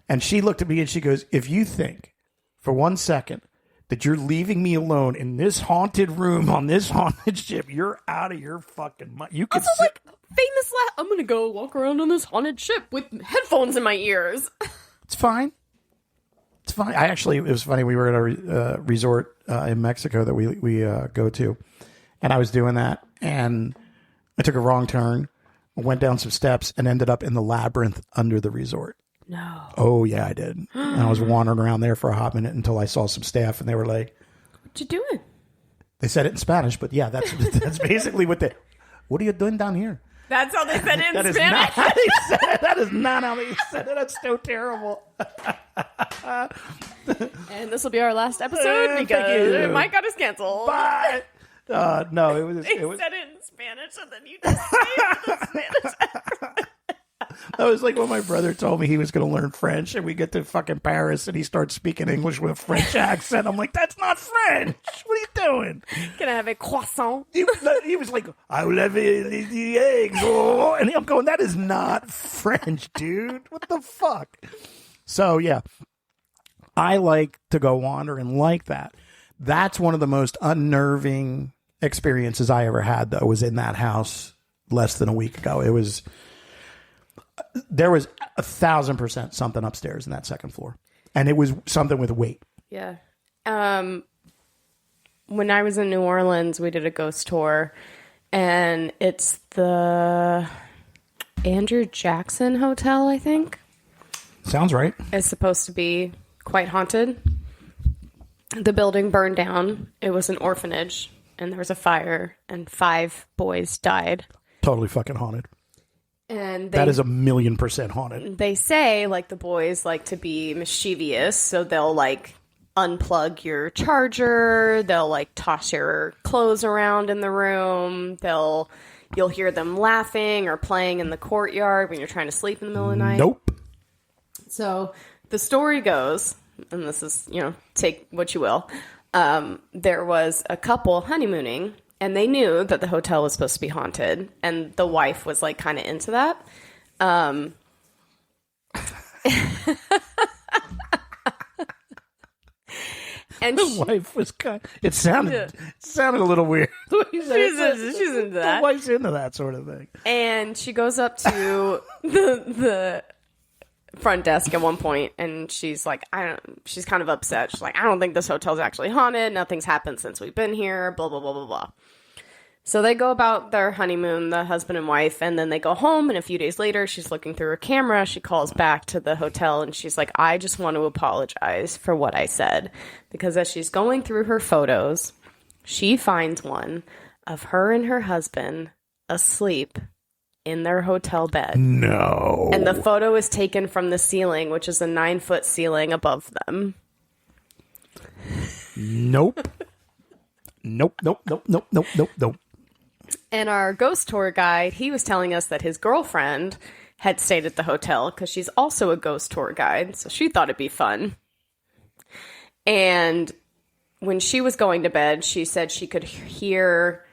And she looked at me, and she goes, if you think for 1 second that you're leaving me alone in this haunted room on this haunted ship, you're out of your fucking mind. You could also, like, famous I'm going to go walk around on this haunted ship with headphones in my ears. It's fine. It's fine. It was funny. We were at a resort in Mexico that we go to, and I was doing that, and I took a wrong turn, went down some steps, and ended up in the labyrinth under the resort. No. Oh, yeah, I did. And I was wandering around there for a hot minute until I saw some staff, and they were like... What you doing? They said it in Spanish, but yeah, that's basically what are you doing down here? That's how they said it in that Spanish? Is not how they said it. That is not how they said it. That's so terrible. And this will be our last episode because Mike got us canceled. Bye. No, it was... They said it in Spanish, and then you just say it in the Spanish accent. That was like when my brother told me he was going to learn French, and we get to fucking Paris, and he starts speaking English with a French accent. I'm like, that's not French. What are you doing? Can I have a croissant? He was like, I will have the eggs. Oh. And I'm going, that is not French, dude. What the fuck? So, yeah. I like to go wandering like that. That's one of the most unnerving experiences I ever had, though, was in that house less than a week ago. There was 1,000% something upstairs in that second floor. And it was something with weight. Yeah. When I was in New Orleans, we did a ghost tour, and it's the Andrew Jackson Hotel, I think. Sounds right. It's supposed to be quite haunted. The building burned down. It was an orphanage, and there was a fire, and 5 boys died. Totally fucking haunted. And that is 1,000,000% haunted. They say, like, the boys like to be mischievous, so they'll, like, unplug your charger, they'll, like, toss your clothes around in the room, you'll hear them laughing or playing in the courtyard when you're trying to sleep in the middle of the night. Nope. So, the story goes, and this is, take what you will, there was a couple honeymooning, and they knew that the hotel was supposed to be haunted, and the wife was, like, kind of into that. And the wife was kind of, it sounded a little weird. She's into that. The wife's into that sort of thing. And she goes up to the front desk at one point, and she's like, she's kind of upset. She's like, I don't think this hotel's actually haunted. Nothing's happened since we've been here, blah, blah, blah, blah, blah. So they go about their honeymoon, the husband and wife, and then they go home, and a few days later, she's looking through her camera. She calls back to the hotel, and she's like, I just want to apologize for what I said. Because as she's going through her photos, she finds one of her and her husband asleep in their hotel bed. No. And the photo is taken from the ceiling, which is a 9-foot ceiling above them. Nope. Nope. And our ghost tour guide, he was telling us that his girlfriend had stayed at the hotel because she's also a ghost tour guide, so she thought it'd be fun. And when she was going to bed, she said she could hear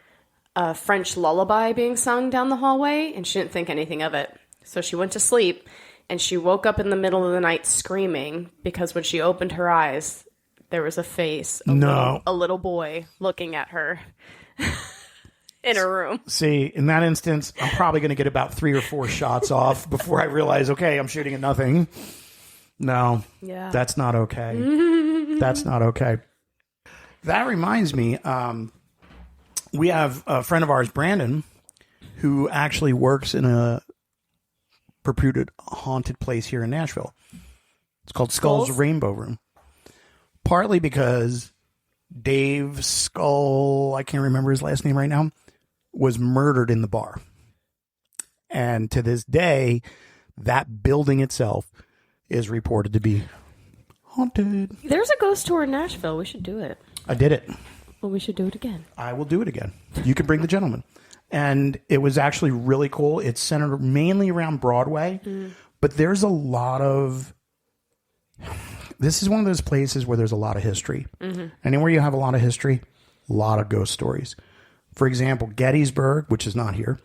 a French lullaby being sung down the hallway, and she didn't think anything of it. So she went to sleep, and she woke up in the middle of the night screaming because when she opened her eyes, there was a face, a little boy looking at her. In her room. See, in that instance, I'm probably going to get about 3 or 4 shots off before I realize, okay, I'm shooting at nothing. No, that's not okay. That's not okay. That reminds me, we have a friend of ours, Brandon, who actually works in a reputed haunted place here in Nashville. It's called Skull's Rainbow Room. Partly because Dave Skull, I can't remember his last name right now, was murdered in the bar. And to this day, that building itself is reported to be haunted. There's a ghost tour in Nashville. We should do it. I did it. Well, we should do it again. I will do it again. You can bring the gentleman. And it was actually really cool. It's centered mainly around Broadway, but there's a lot of... This is one of those places where there's a lot of history. Mm-hmm. Anywhere you have a lot of history, a lot of ghost stories. For example, Gettysburg, which is not here,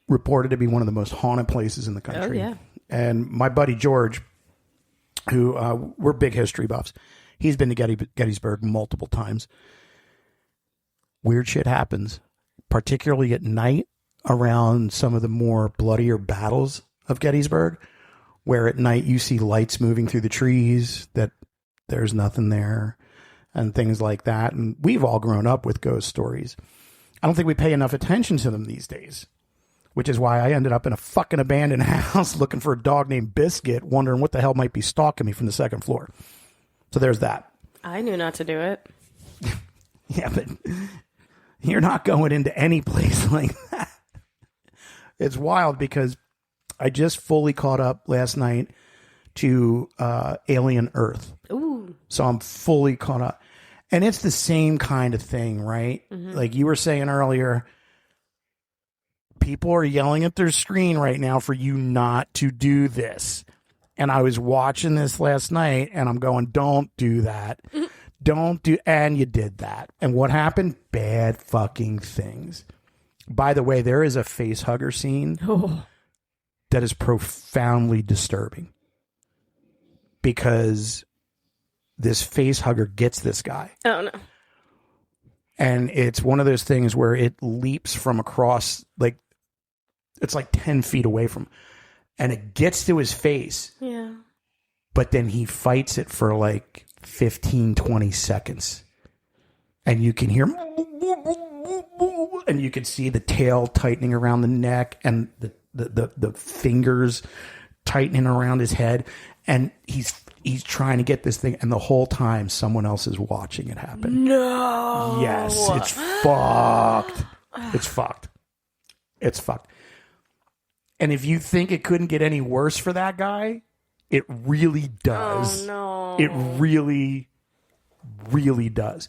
reported to be one of the most haunted places in the country. Oh, yeah. And my buddy George, who we're big history buffs, he's been to Gettysburg multiple times. Weird shit happens, particularly at night around some of the more bloodier battles of Gettysburg, where at night you see lights moving through the trees, that there's nothing there, and things like that. And we've all grown up with ghost stories. I don't think we pay enough attention to them these days, which is why I ended up in a fucking abandoned house looking for a dog named Biscuit, wondering what the hell might be stalking me from the second floor. So there's that. I knew not to do it. Yeah, but you're not going into any place like that. It's wild because I just fully caught up last night to Alien Earth. Ooh. So I'm fully caught up. And it's the same kind of thing, right? Mm-hmm. Like you were saying earlier, people are yelling at their screen right now for you not to do this. And I was watching this last night and I'm going, don't do that. And you did that. And what happened? Bad fucking things. By the way, there is a face hugger scene that is profoundly disturbing because this face hugger gets this guy. Oh, no. And it's one of those things where it leaps from across, like, it's like 10 feet away from him. and it gets to his face. Yeah. But then he fights it for like 15, 20 seconds. And you can hear, and you can see the tail tightening around the neck and the fingers tightening around his head. And he's trying to get this thing. And the whole time someone else is watching it happen. No. Yes, it's fucked. It's fucked. It's fucked. And if you think it couldn't get any worse for that guy, it really does. Oh, no. It really, really does.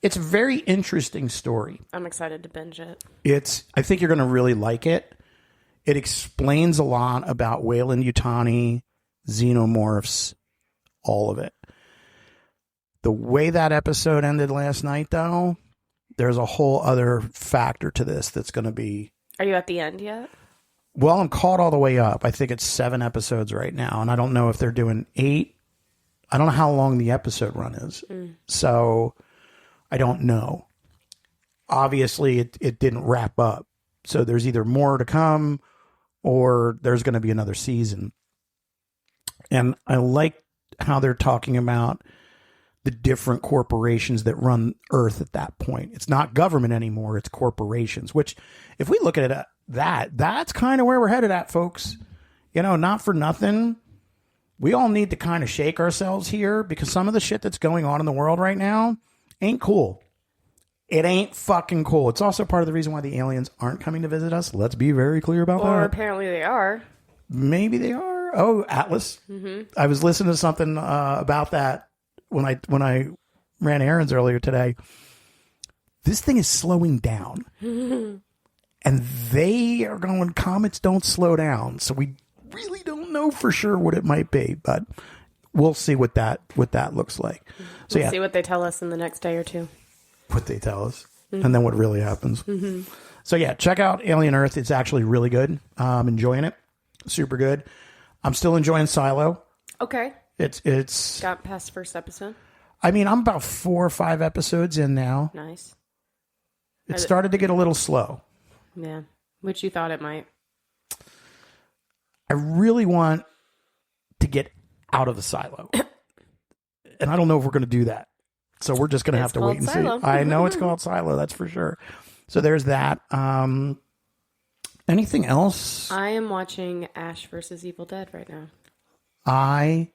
It's a very interesting story. I'm excited to binge it. I think you're going to really like it. It explains a lot about Weyland-Yutani, xenomorphs, all of it. The way that episode ended last night, though, there's a whole other factor to this that's going to be... Are you at the end yet? Well, I'm caught all the way up. I think it's 7 episodes right now, and I don't know if they're doing 8. I don't know how long the episode run is. So I don't know. Obviously, it didn't wrap up. So there's either more to come or there's going to be another season. And I like how they're talking about the different corporations that run Earth at that point. It's not government anymore. It's corporations, which if we look at it, that's kind of where we're headed at, folks. You know, not for nothing. We all need to kind of shake ourselves here because some of the shit that's going on in the world right now ain't cool. It ain't fucking cool. It's also part of the reason why the aliens aren't coming to visit us. Let's be very clear about that. Or apparently they are. Maybe they are. Oh, Atlas. Mm-hmm. I was listening to something about that when I ran errands earlier today. This thing is slowing down. And they are going, comets don't slow down. So we really don't know for sure what it might be, but we'll see what that looks like. So we'll see what they tell us in the next day or two. What they tell us. And then what really happens. So yeah, check out Alien Earth. It's actually really good. I'm enjoying it. Super good. I'm still enjoying Silo. Okay. It's got past first episode. I mean, I'm about 4 or 5 episodes in now. Nice. It started to get a little slow. Yeah, which you thought it might. I really want to get out of the silo. And I don't know if we're going to do that. So we're just going to have to wait and Silo. see. I know it's called Silo, that's for sure. So there's that. Anything else? I am watching Ash versus Evil Dead right now. I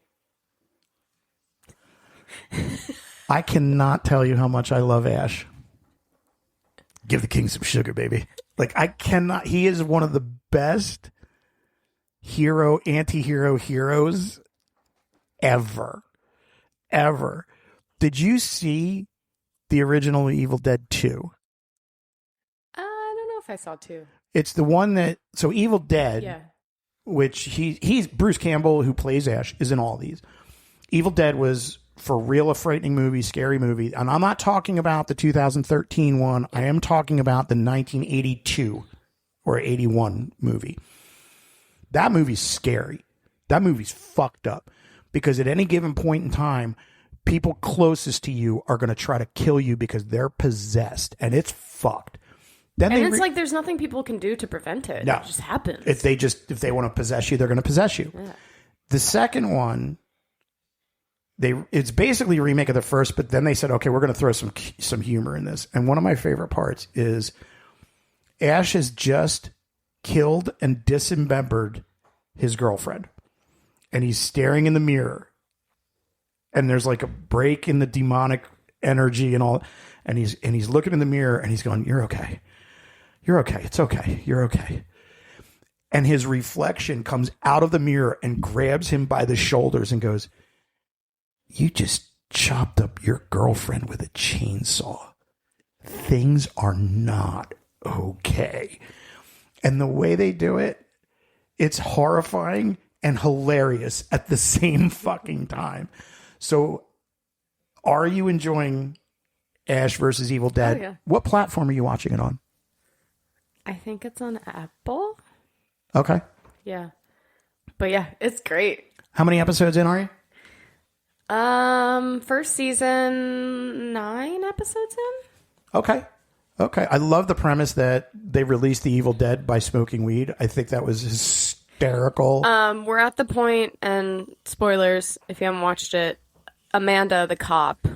cannot tell you how much I love Ash. Give the king some sugar, baby. Like, I cannot. He is one of the best anti-hero heroes ever. Ever. Did you see the original Evil Dead 2? I don't know if I saw 2. It's the one that, so Evil Dead, yeah, which he's Bruce Campbell, who plays Ash, is in all these. Evil Dead was for real a frightening movie, scary movie. And I'm not talking about the 2013 one. I am talking about the 1982 or 81 movie. That movie's scary. That movie's fucked up because at any given point in time, people closest to you are going to try to kill you because they're possessed, and it's fucked. Then and it's like there's nothing people can do to prevent it. No. It just happens. If they want to possess you, they're going to possess you. Yeah. The second one, it's basically a remake of the first, but then they said, okay, we're going to throw some humor in this. And one of my favorite parts is Ash has just killed and dismembered his girlfriend, and he's staring in the mirror. And there's like a break in the demonic energy and all. And he's looking in the mirror and he's going, "You're okay. You're okay. It's okay. You're okay." And his reflection comes out of the mirror and grabs him by the shoulders and goes, "You just chopped up your girlfriend with a chainsaw. Things are not okay." And the way they do it, it's horrifying and hilarious at the same fucking time. So, are you enjoying Ash versus Evil Dead? Oh, yeah. What platform are you watching it on? I think it's on Apple. Okay. Yeah. But yeah, it's great. How many episodes in are you? First season, 9 episodes in. Okay. I love the premise that they released the Evil Dead by smoking weed. I think that was hysterical. We're at the point, and spoilers if you haven't watched it, Amanda, the cop,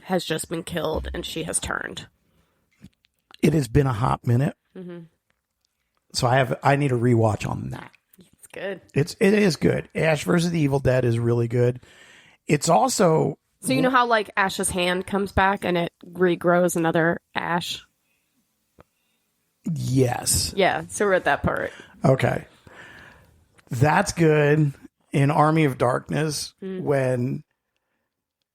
has just been killed, and she has turned. It has been a hot minute. Mm-hmm. So I need a rewatch on that. It's good. It is good. Ash versus the Evil Dead is really good. It's also... So you know how like Ash's hand comes back and it regrows another Ash? Yes. Yeah, so we're at that part. Okay. That's good. In Army of Darkness, when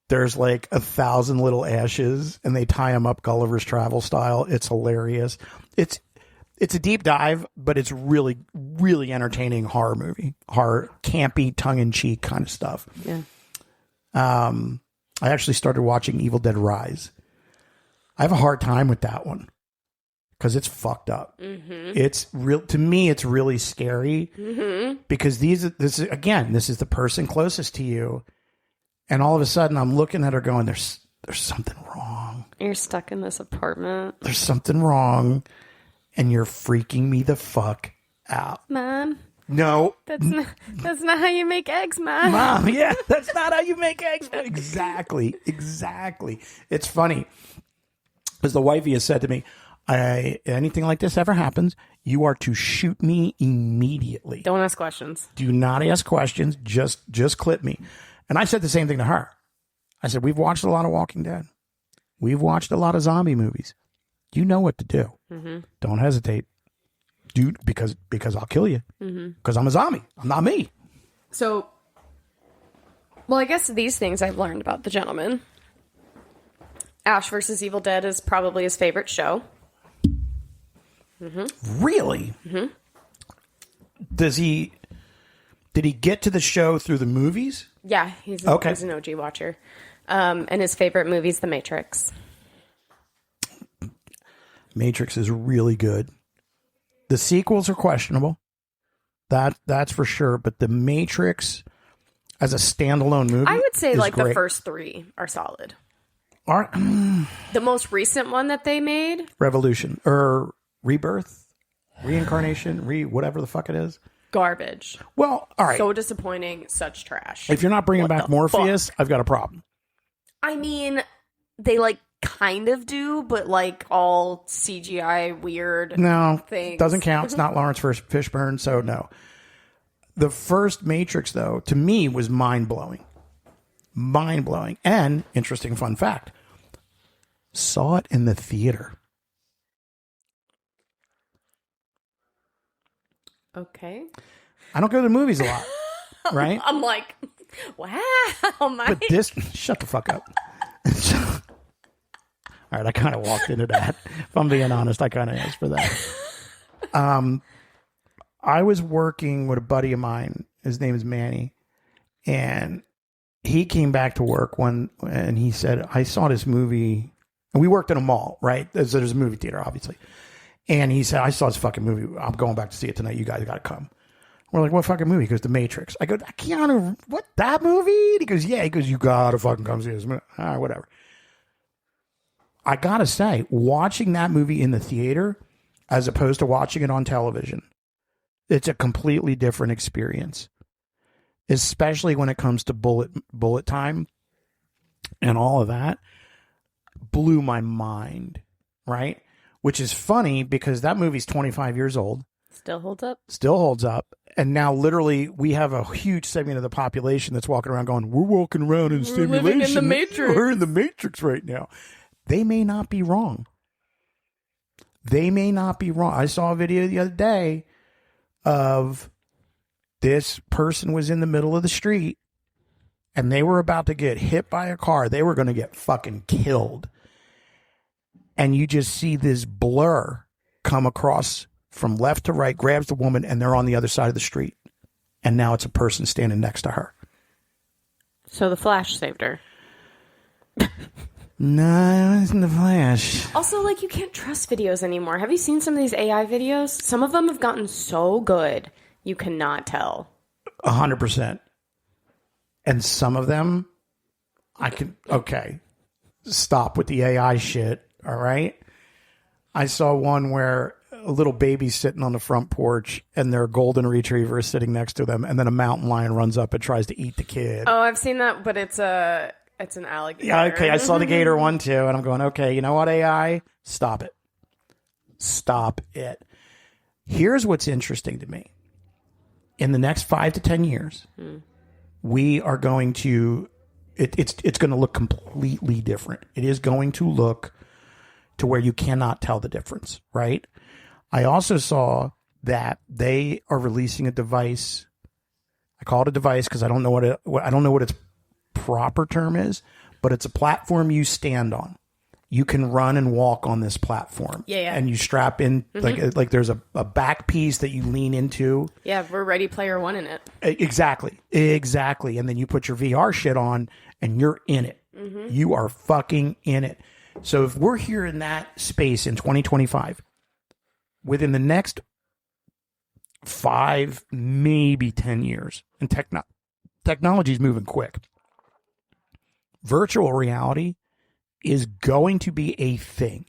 there's like 1,000 little Ashes and they tie them up Gulliver's Travel style, it's hilarious. It's a deep dive, but it's really, really entertaining horror movie. Horror, campy, tongue-in-cheek kind of stuff. Yeah. I actually started watching Evil Dead Rise. I have a hard time with that one because it's fucked up. Mm-hmm. It's real to me. It's really scary because this is the person closest to you, and all of a sudden I'm looking at her going, "There's something wrong. You're stuck in this apartment. There's something wrong, and you're freaking me the fuck out, Mom." No. That's not how you make eggs, Mom. Mom, yeah, that's not how you make eggs. Exactly. It's funny. Because the wifey has said to me, anything like this ever happens, you are to shoot me immediately. Don't ask questions. Do not ask questions. Just clip me. And I said the same thing to her. I said, we've watched a lot of Walking Dead. We've watched a lot of zombie movies. You know what to do. Mm-hmm. Don't hesitate. Dude, because I'll kill you. Because I'm a zombie. I'm not me. So, well, I guess these things I've learned about the gentleman. Ash versus Evil Dead is probably his favorite show. Mm-hmm. Really? Mm-hmm. Did he get to the show through the movies? Yeah, he's an OG watcher. And his favorite movie is The Matrix. Matrix is really good. The sequels are questionable. That's for sure. But The Matrix, as a standalone movie, I would say like great. The first three are solid. The most recent one that they made, Revolution or Rebirth, Reincarnation, whatever the fuck it is, garbage. Well, all right. So disappointing. Such trash. If you're not bringing back Morpheus, I've got a problem. I mean, they like kind of do, but like all CGI weird. No, things. Doesn't count. It's not Lawrence Fishburne, so no. The first Matrix, though, to me was mind-blowing. Mind-blowing. And, interesting fun fact, saw it in the theater. Okay. I don't go to the movies a lot, right? I'm like, wow, But this, shut the fuck up. All right, I kind of walked into that. If I'm being honest, I kind of asked for that. I was working with a buddy of mine. His name is Manny. And he came back to work and he said, I saw this movie. And we worked in a mall, right? There's a movie theater, obviously. And he said, I saw this fucking movie. I'm going back to see it tonight. You guys got to come. We're like, what fucking movie? He goes, The Matrix. I go, Keanu, what, that movie? He goes, yeah. He goes, you got to fucking come see this movie. All right, whatever. I got to say, watching that movie in the theater as opposed to watching it on television, it's a completely different experience, especially when it comes to bullet time and all of that. Blew my mind, right? Which is funny because that movie's 25 years old. Still holds up. And now literally we have a huge segment of the population that's walking around going, we're walking around in simulation. Living in the Matrix. We're in the Matrix right now. They may not be wrong. I saw a video the other day of this person was in the middle of the street and they were about to get hit by a car. They were going to get fucking killed. And you just see this blur come across from left to right, grabs the woman, and they're on the other side of the street. And now it's a person standing next to her. So the Flash saved her. No, it wasn't the Flash. Also, like, you can't trust videos anymore. Have you seen some of these AI videos? Some of them have gotten so good, you cannot tell. 100%. And some of them, okay, stop with the AI shit, all right? I saw one where, a little baby sitting on the front porch and their golden retriever is sitting next to them, and then a mountain lion runs up and tries to eat the kid. Oh, I've seen that, but it's an alligator. Yeah, okay, I saw the gator one too, and I'm going, okay, you know what, AI? Stop it. Stop it. Here's what's interesting to me. In the next 5 to 10 years, we are going to, it's going to look completely different. It is going to look to where you cannot tell the difference, right? I also saw that they are releasing a device. I call it a device because I don't know what its proper term is, but it's a platform you stand on. You can run and walk on this platform. Yeah. And you strap in, like there's a back piece that you lean into. Yeah, we're Ready Player One in it. Exactly. And then you put your VR shit on and you're in it. You are fucking in it. So if we're here in that space in 2025, within the next 5, maybe 10 years, and technology is moving quick, virtual reality is going to be a thing.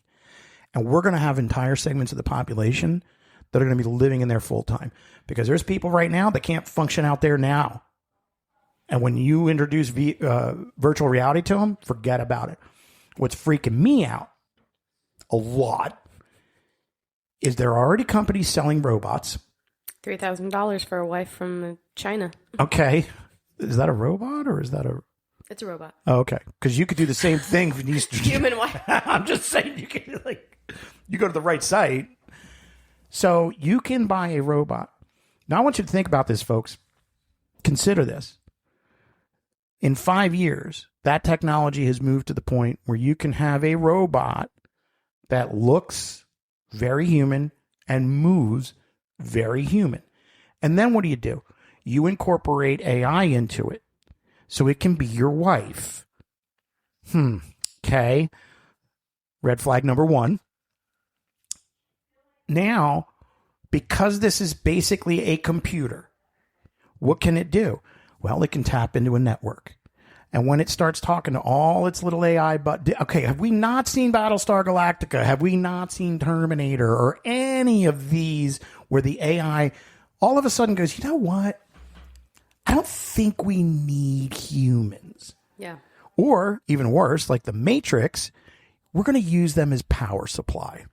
And we're going to have entire segments of the population that are going to be living in there full time. Because there's people right now that can't function out there now. And when you introduce virtual reality to them, forget about it. What's freaking me out a lot is there are already companies selling robots. $3,000 for a wife from China. Okay. Is that a robot or is that a... It's a robot. Oh, okay. Because you could do the same thing for these... Human wife. I'm just saying, you go to the right site. So you can buy a robot. Now I want you to think about this, folks. Consider this. In 5 years, that technology has moved to the point where you can have a robot that looks very human and moves very human. And then what do? You incorporate AI into it so it can be your wife. Okay. Red flag number 1. Now, because this is basically a computer, what can it do? Well, it can tap into a network. And when it starts talking to all its little AI, have we not seen Battlestar Galactica? Have we not seen Terminator or any of these where the AI all of a sudden goes, you know what? I don't think we need humans. Yeah. Or even worse, like the Matrix, we're going to use them as power supply.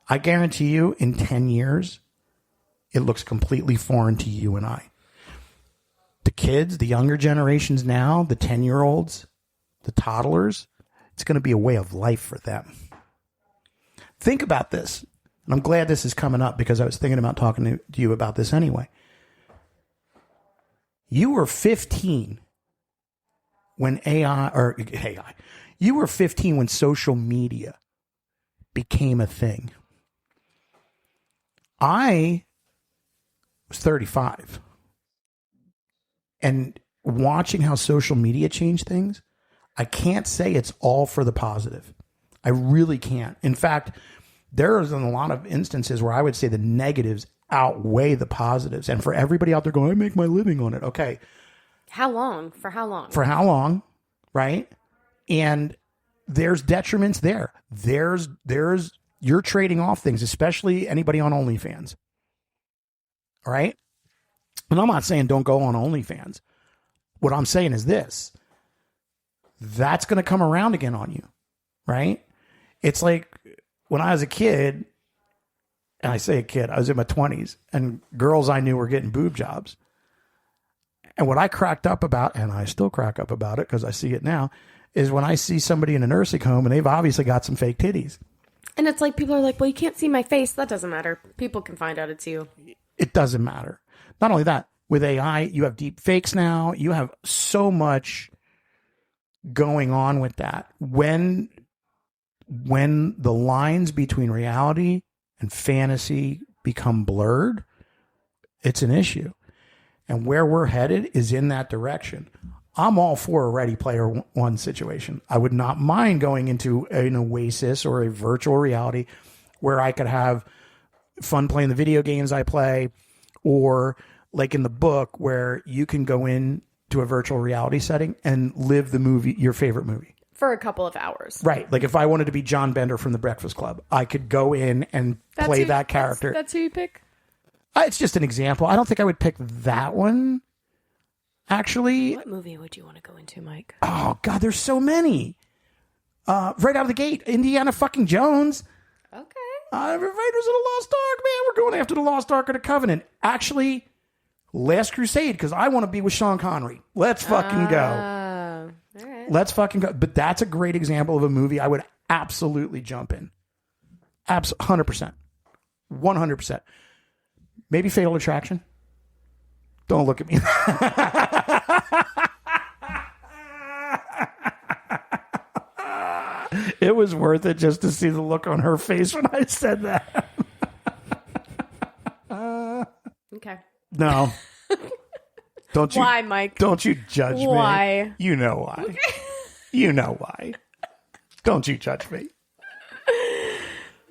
I guarantee you in 10 years, it looks completely foreign to you and I. The kids, the younger generations now, the 10-year-olds, the toddlers, it's going to be a way of life for them. Think about this. And I'm glad this is coming up because I was thinking about talking to you about this anyway. You were 15 when you were 15 when social media became a thing. I was 35. And watching how social media changed things, I can't say it's all for the positive. I really can't. In fact, there's a lot of instances where I would say the negatives outweigh the positives. And for everybody out there going, I make my living on it. Okay. How long? For how long? For how long, right? And there's detriments there. You're trading off things, especially anybody on OnlyFans. All right? And I'm not saying don't go on OnlyFans. What I'm saying is this. That's going to come around again on you, right? It's like when I was a kid, and I say a kid, I was in my 20s, and girls I knew were getting boob jobs. And what I cracked up about, and I still crack up about it because I see it now, is when I see somebody in a nursing home and they've obviously got some fake titties. And it's like people are like, well, you can't see my face. That doesn't matter. People can find out it's you. It doesn't matter. Not only that, with AI, you have deep fakes now. You have so much going on with that. When the lines between reality and fantasy become blurred, it's an issue. And where we're headed is in that direction. I'm all for a Ready Player One situation. I would not mind going into an Oasis or a virtual reality where I could have fun playing the video games I play, or like in the book where you can go in to a virtual reality setting and live the movie, your favorite movie. For a couple of hours. Right. Like if I wanted to be John Bender from The Breakfast Club, I could go in and play that character. That's who you pick? It's just an example. I don't think I would pick that one, actually. What movie would you want to go into, Mike? Oh, God, there's so many. Right out of the gate, Indiana fucking Jones. Okay. Raiders of the Lost Ark, man. We're going after the Lost Ark of the Covenant. Actually, Last Crusade, because I want to be with Sean Connery. Let's fucking go. All right. Let's fucking go. But that's a great example of a movie I would absolutely jump in. 100%. 100%. Maybe Fatal Attraction. Don't look at me. It was worth it just to see the look on her face when I said that. Okay. No. Don't you? Why, Mike? Don't you judge me. Why? You know why. You know why. Don't you judge me.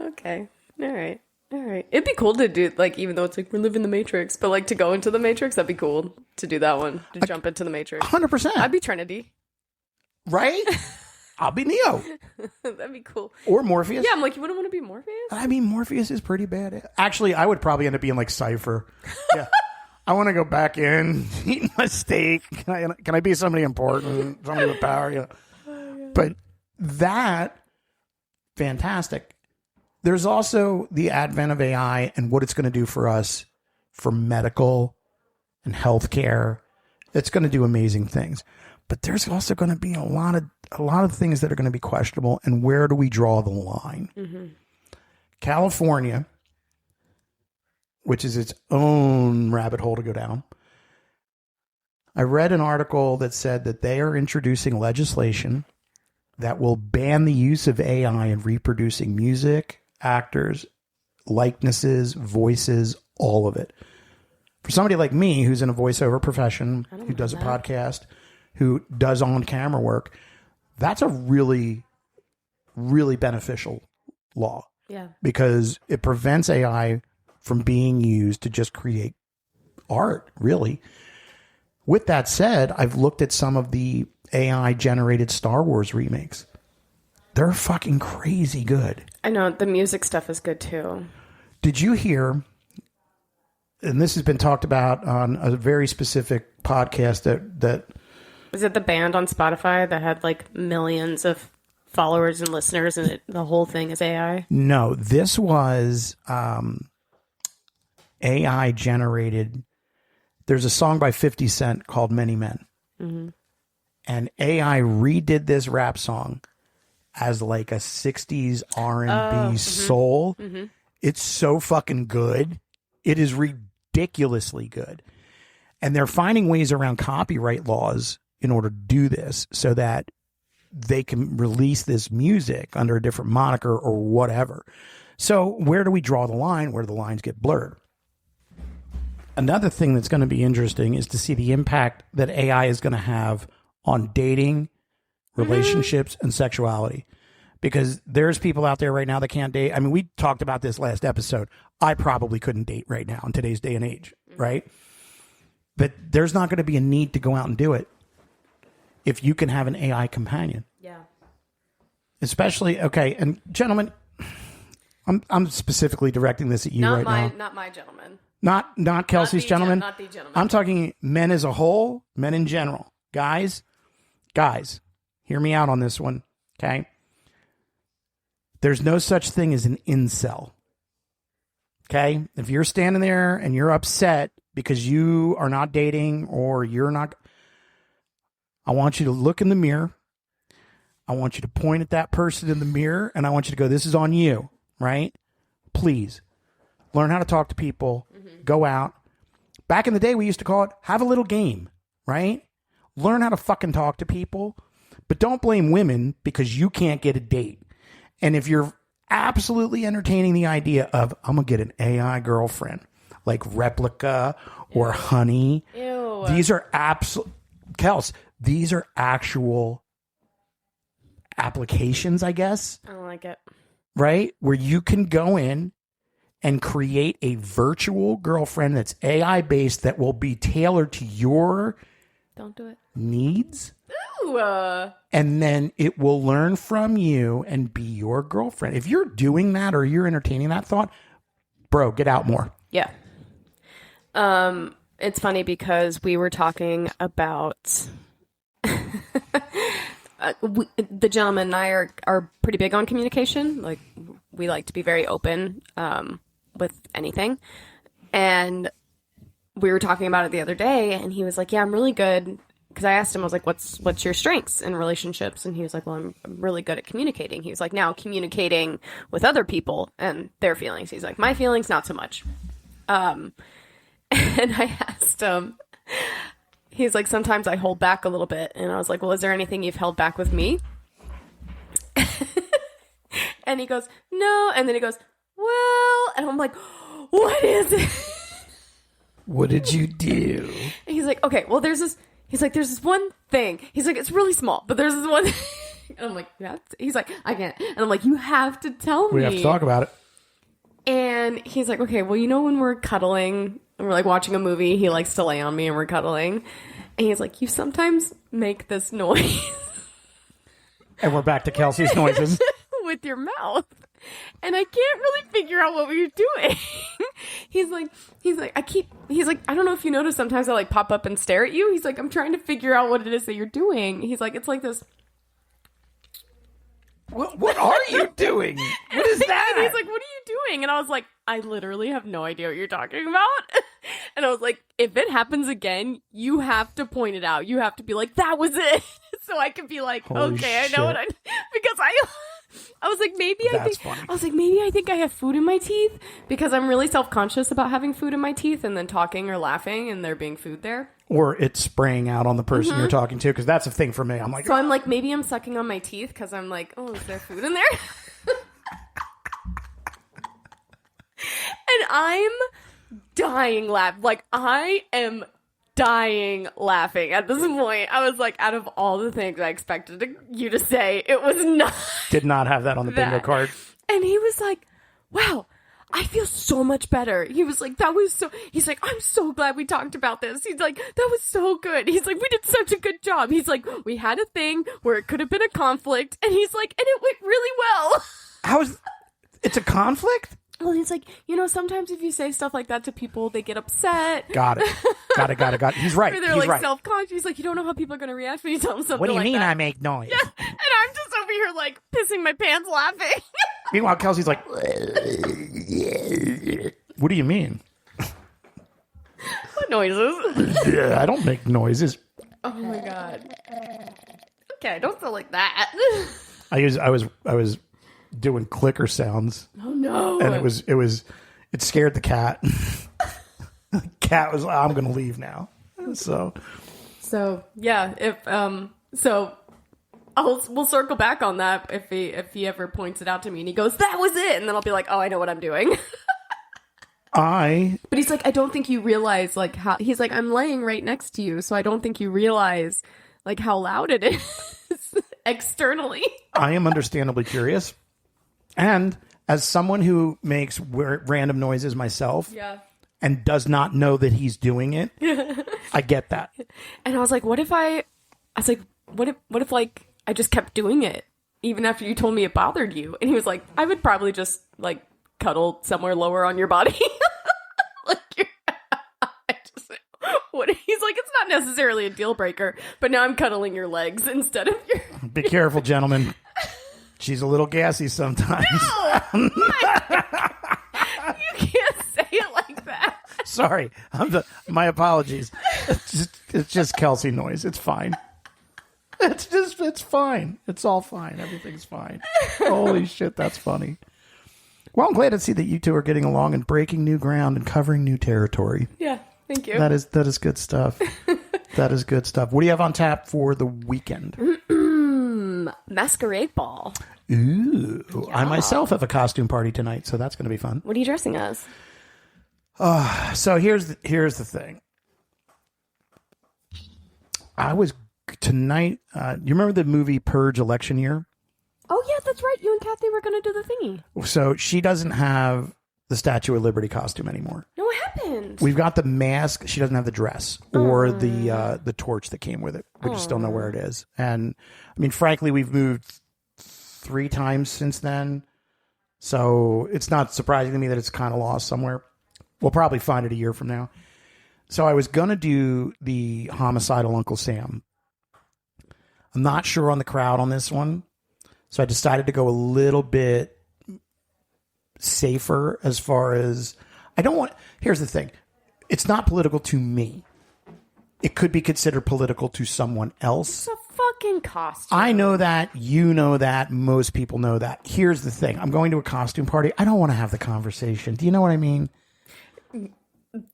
Okay. All right. All right. It'd be cool to do, like, even though it's like we're living the Matrix, but like to go into the Matrix, that'd be cool to do that one, to jump into the Matrix. 100%. I'd be Trinity. Right? I'll be Neo. That'd be cool. Or Morpheus. Yeah, I'm like, you wouldn't want to be Morpheus? I mean, Morpheus is pretty bad. Actually, I would probably end up being like Cypher. Yeah. I want to go back in, eat my steak. Can I be somebody important? Somebody with power? Yeah. But that, fantastic. There's also the advent of AI and what it's going to do for us for medical and healthcare. It's going to do amazing things. But there's also going to be a lot of things that are going to be questionable. And where do we draw the line? Mm-hmm. California, which is its own rabbit hole to go down. I read an article that said that they are introducing legislation that will ban the use of AI in reproducing music, actors, likenesses, voices, all of it. For somebody like me, who's in a voiceover profession, who does a podcast, who does on-camera work, that's a really, really beneficial law. Yeah. Because it prevents AI from being used to just create art, really. With that said, I've looked at some of the AI-generated Star Wars remakes. They're fucking crazy good. I know. The music stuff is good, too. Did you hear, and this has been talked about on a very specific podcast that is it the band on Spotify that had like millions of followers and listeners and the whole thing is AI? No, this was AI generated. There's a song by 50 Cent called Many Men. Mm-hmm. And AI redid this rap song as like a 60s R&B soul. Mm-hmm. It's so fucking good. It is ridiculously good. And they're finding ways around copyright laws in order to do this so that they can release this music under a different moniker or whatever. So where do we draw the line? Where do the lines get blurred? Another thing that's going to be interesting is to see the impact that AI is going to have on dating, relationships, and sexuality. Because there's people out there right now that can't date. I mean, we talked about this last episode. I probably couldn't date right now in today's day and age, right? But there's not going to be a need to go out and do it if you can have an AI companion. Yeah. Especially, okay, and gentlemen, I'm specifically directing this at you now. Not my gentleman. Not Kelsey's gentleman. Not the gentleman. I'm talking men as a whole, men in general. Guys, hear me out on this one, okay? There's no such thing as an incel, okay? If you're standing there and you're upset because you are not dating or you're not, I want you to look in the mirror. I want you to point at that person in the mirror and I want you to go, this is on you, right? Please learn how to talk to people, go out. Back in the day, we used to call it have a little game, right? Learn how to fucking talk to people, but don't blame women because you can't get a date. And if you're absolutely entertaining the idea of, I'm going to get an AI girlfriend, like Replica or Honey, these are Kels, these are actual applications, I guess. I don't like it. Right? Where you can go in and create a virtual girlfriend that's AI based that will be tailored to your don't do it needs. Ooh. And then it will learn from you and be your girlfriend. If you're doing that or you're entertaining that thought, bro, get out more. Yeah. It's funny because we were talking about the gentleman and I are pretty big on communication. Like, we like to be very open with anything. And we were talking about it the other day, and he was like, yeah, I'm really good. Because I asked him, I was like, what's your strengths in relationships? And he was like, well, I'm really good at communicating. He was like, now communicating with other people and their feelings. He's like, my feelings, not so much. And I asked him, he's like, sometimes I hold back a little bit. And I was like, well, is there anything you've held back with me? And he goes, no. And then he goes, well, and I'm like, what is it? What did you do? And he's like, okay, well, there's this one thing. He's like, it's really small, but there's this one thing. And I'm like, yeah. He's like, I can't. And I'm like, you have to tell me. We have to talk about it. And he's like, okay, well, you know, when we're cuddling and we're like watching a movie, he likes to lay on me and we're cuddling. And he's like, you sometimes make this noise. And we're back to Kelsey's noises. With your mouth. And I can't really figure out what you're doing. He's like, I don't know if you notice sometimes I like pop up and stare at you. He's like, I'm trying to figure out what it is that you're doing. He's like, it's like this. What are you doing? What is that? And he's like, what are you doing? And I was like, I literally have no idea what you're talking about. And I was like, if it happens again, you have to point it out. You have to be like, that was it. So I can be like, holy okay, shit. I know what because I was like, maybe I think I have food in my teeth because I'm really self-conscious about having food in my teeth and then talking or laughing and there being food there. Or it's spraying out on the person you're talking to, because that's a thing for me. I'm like, so I'm like, maybe I'm sucking on my teeth because I'm like, oh, is there food in there? And I'm dying laughing. Like, I am dying laughing at this point. I was like, out of all the things I expected you to say, it was not. Did not have that on the bingo card. And he was like, wow, I feel so much better. He was like, he's like, I'm so glad we talked about this. He's like, that was so good. He's like, we did such a good job. He's like, we had a thing where it could have been a conflict. And he's like, and it went really well. It's a conflict? Well, he's like, you know, sometimes if you say stuff like that to people, they get upset. Got it. He's right. Or they're like self-conscious. He's like, you don't know how people are going to react when you tell them something like that. What do you mean I make noise? Yeah. And I'm just over here like pissing my pants laughing. Meanwhile, Kelsey's like, what do you mean? What noises? Yeah, I don't make noises. Oh my God. Okay, don't feel like that. I was doing clicker sounds. Oh no. And it scared the cat. The cat was like, I'm gonna leave now. So yeah, if we'll circle back on that if he ever points it out to me and he goes, that was it, and then I'll be like, oh, I know what I'm doing. But he's like, I don't think you realize like how he's like, I'm laying right next to you, so I don't think you realize like how loud it is externally. I am understandably curious. And as someone who makes random noises myself, and does not know that he's doing it, I get that. And I was like, what if like I just kept doing it even after you told me it bothered you? And he was like, I would probably just like cuddle somewhere lower on your body. He's like, it's not necessarily a deal breaker, but now I'm cuddling your legs instead of your. Be careful, gentlemen. She's a little gassy sometimes. No! You can't say it like that. Sorry. My apologies. It's just Kelsey noise. It's fine. It's fine. It's all fine. Everything's fine. Holy shit, that's funny. Well, I'm glad to see that you two are getting along and breaking new ground and covering new territory. Yeah, thank you. That is good stuff. That is good stuff. What do you have on tap for the weekend? Masquerade ball. Ooh. Yeah. I myself have a costume party tonight, so that's going to be fun. What are you dressing as? So here's the thing. I was tonight. You remember the movie Purge Election Year? Oh yeah, that's right. You and Kathy were going to do the thingy. So she doesn't have the Statue of Liberty costume anymore. No, what happened? We've got the mask. She doesn't have the dress or the torch that came with it. We just don't know where it is. And I mean, frankly, we've moved 3 times since then. So it's not surprising to me that it's kind of lost somewhere. We'll probably find it a year from now. So I was going to do the homicidal Uncle Sam. I'm not sure on the crowd on this one. So I decided to go a little bit safer as far as here's the thing. It's not political to me. It could be considered political to someone else. It's a fucking costume. I know that. You know that. Most people know that. Here's the thing. I'm going to a costume party. I don't want to have the conversation. Do you know what I mean?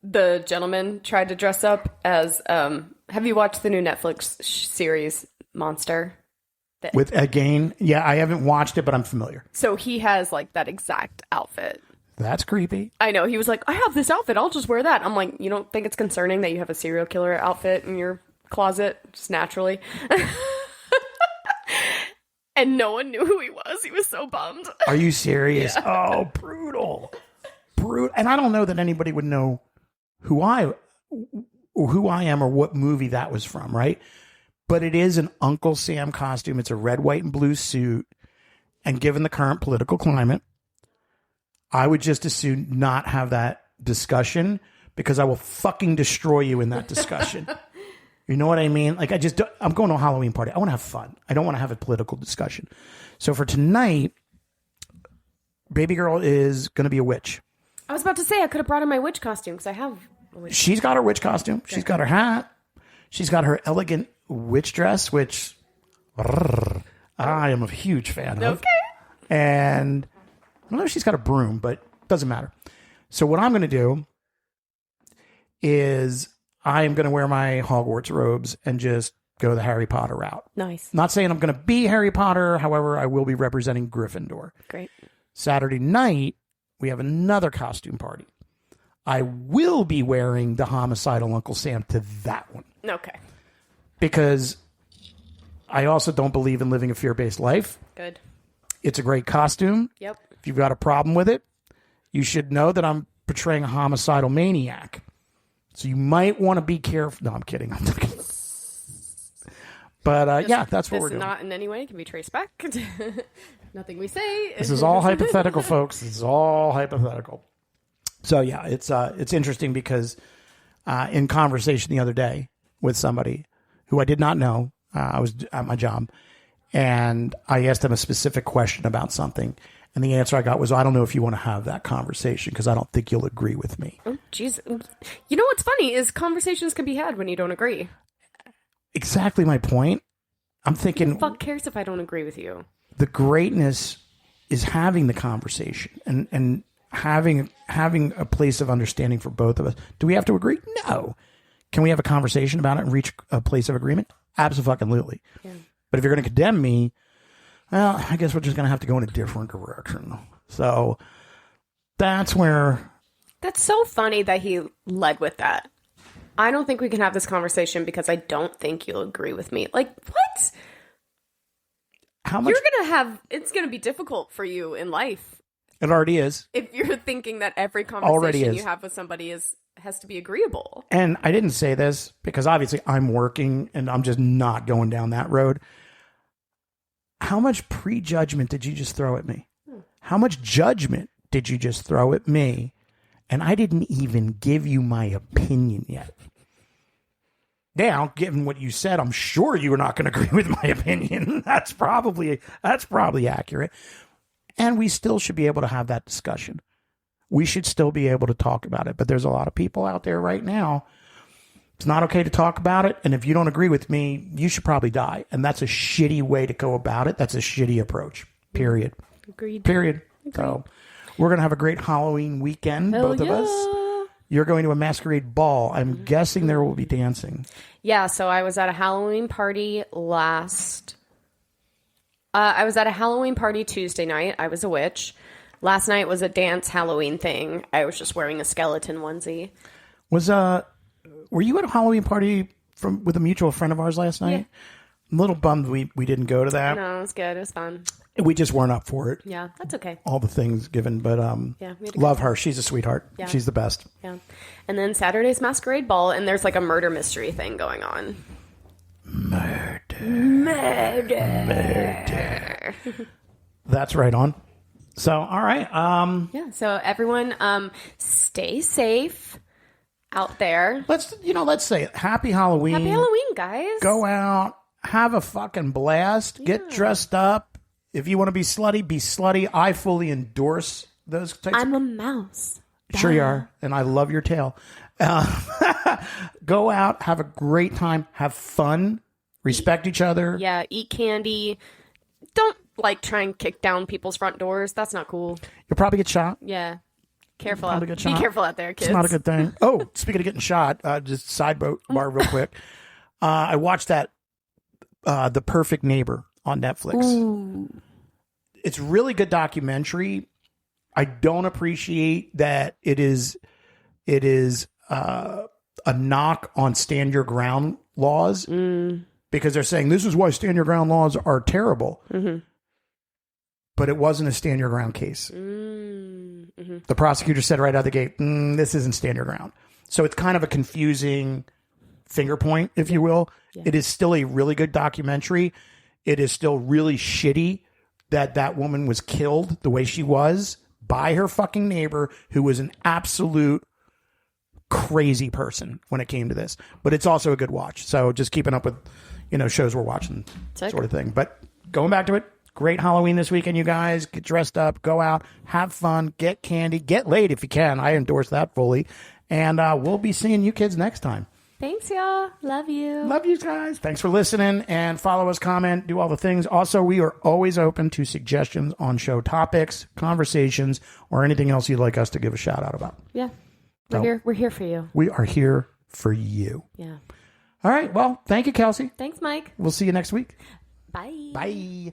The gentleman tried to dress up as, have you watched the new Netflix series, Monster? Yeah, I haven't watched it, but I'm familiar. So he has like that exact outfit. That's creepy. I know. He was like, I have this outfit. I'll just wear that. I'm like, you don't think it's concerning that you have a serial killer outfit in your closet just naturally? And no one knew who he was. He was so bummed. Are you serious? Yeah. Oh, brutal. And I don't know that anybody would know who I am or what movie that was from, right? But it is an Uncle Sam costume. It's a red, white, and blue suit. And given the current political climate, I would just as soon not have that discussion because I will fucking destroy you in that discussion. You know what I mean? Like, I'm going to a Halloween party. I want to have fun. I don't want to have a political discussion. So for tonight, baby girl is going to be a witch. I was about to say I could have brought in my witch costume because I have a witch. She's got her witch costume. Okay. She's got her hat. She's got her elegant witch dress, which I am a huge fan of. Okay. And I don't know if she's got a broom, but it doesn't matter. So what I'm going to do is I am going to wear my Hogwarts robes and just go the Harry Potter route. Nice. Not saying I'm going to be Harry Potter. However, I will be representing Gryffindor. Great. Saturday night, we have another costume party. I will be wearing the homicidal Uncle Sam to that one. Okay. Because I also don't believe in living a fear-based life. Good. It's a great costume. Yep. If you've got a problem with it, you should know that I'm portraying a homicidal maniac. So you might want to be careful. No, I'm kidding. But yeah, that's what we're doing. This not in any way can be traced back. Nothing we say. This is all hypothetical, folks. This is all hypothetical. So yeah, it's interesting because in conversation the other day with somebody who I did not know, I was at my job, and I asked them a specific question about something, and the answer I got was, I don't know if you want to have that conversation because I don't think you'll agree with me. Oh, jeez. You know what's funny is conversations can be had when you don't agree. Exactly my point. I'm thinking, who the fuck cares if I don't agree with you? The greatness is having the conversation and having a place of understanding for both of us. Do we have to agree? No. Can we have a conversation about it and reach a place of agreement? Absolutely. Yeah. But if you're going to condemn me, well, I guess we're just going to have to go in a different direction. So that's where... That's so funny that he led with that. I don't think we can have this conversation because I don't think you'll agree with me. Like, what? How much? It's going to be difficult for you in life. It already is. If you're thinking that every conversation you have with somebody has to be agreeable. And I didn't say this because obviously I'm working and I'm just not going down that road. How much prejudgment did you just throw at me? How much judgment did you just throw at me? And I didn't even give you my opinion yet. Now, given what you said, I'm sure you were not going to agree with my opinion. That's probably accurate. And we still should be able to have that discussion. We should still be able to talk about it. But there's a lot of people out there right now. It's not okay to talk about it. And if you don't agree with me, you should probably die. And that's a shitty way to go about it. That's a shitty approach. Period. Agreed. Period. So we're going to have a great Halloween weekend, both of us. You're going to a masquerade ball. I'm guessing there will be dancing. Yeah, so I was at a Halloween party I was at a Halloween party Tuesday night. I was a witch. Last night was a dance Halloween thing. I was just wearing a skeleton onesie. Were you at a Halloween party with a mutual friend of ours last night? Yeah. I'm a little bummed we didn't go to that. No, it was good. It was fun. We just weren't up for it. Yeah, that's okay. All the things given, but yeah, love her. She's a sweetheart. Yeah. She's the best. Yeah. And then Saturday's Masquerade Ball, and there's like a murder mystery thing going on. Murder. That's right on. So, all right. Yeah. So everyone, stay safe out there. Let's say it. Happy Halloween. Happy Halloween, guys. Go out, have a fucking blast. Yeah. Get dressed up. If you want to be slutty. I fully endorse those types. I'm a mouse. Sure you are, and I love your tail. Go out, have a great time, have fun, respect each other. Yeah, eat candy. Don't try and kick down people's front doors. That's not cool. You'll probably get shot. Yeah. Be careful out there, kids. It's not a good thing. Oh, speaking of getting shot, just sidebar real quick. I watched that The Perfect Neighbor on Netflix. Ooh. It's really good documentary. I don't appreciate that it is a knock on stand your ground laws because they're saying this is why stand your ground laws are terrible. Mm-hmm. But it wasn't a stand your ground case. Mm-hmm. The prosecutor said right out of the gate, this isn't stand your ground. So it's kind of a confusing finger point, if you will. Yeah. It is still a really good documentary. It is still really shitty that woman was killed the way she was by her fucking neighbor, who was an absolute crazy person when it came to this. But it's also a good watch. So just keeping up with, shows we're watching, sort of thing. But going back to it, great Halloween this weekend, you guys. Get dressed up, go out, have fun, get candy, get laid if you can. I endorse that fully. And we'll be seeing you kids next time. Thanks, y'all. Love you. Love you guys. Thanks for listening, and follow us, comment, do all the things. Also, we are always open to suggestions on show topics, conversations, or anything else you'd like us to give a shout out about. Yeah. We're here for you. We are here for you. Yeah. All right. Well, thank you, Kelsey. Thanks, Mike. We'll see you next week. Bye. Bye.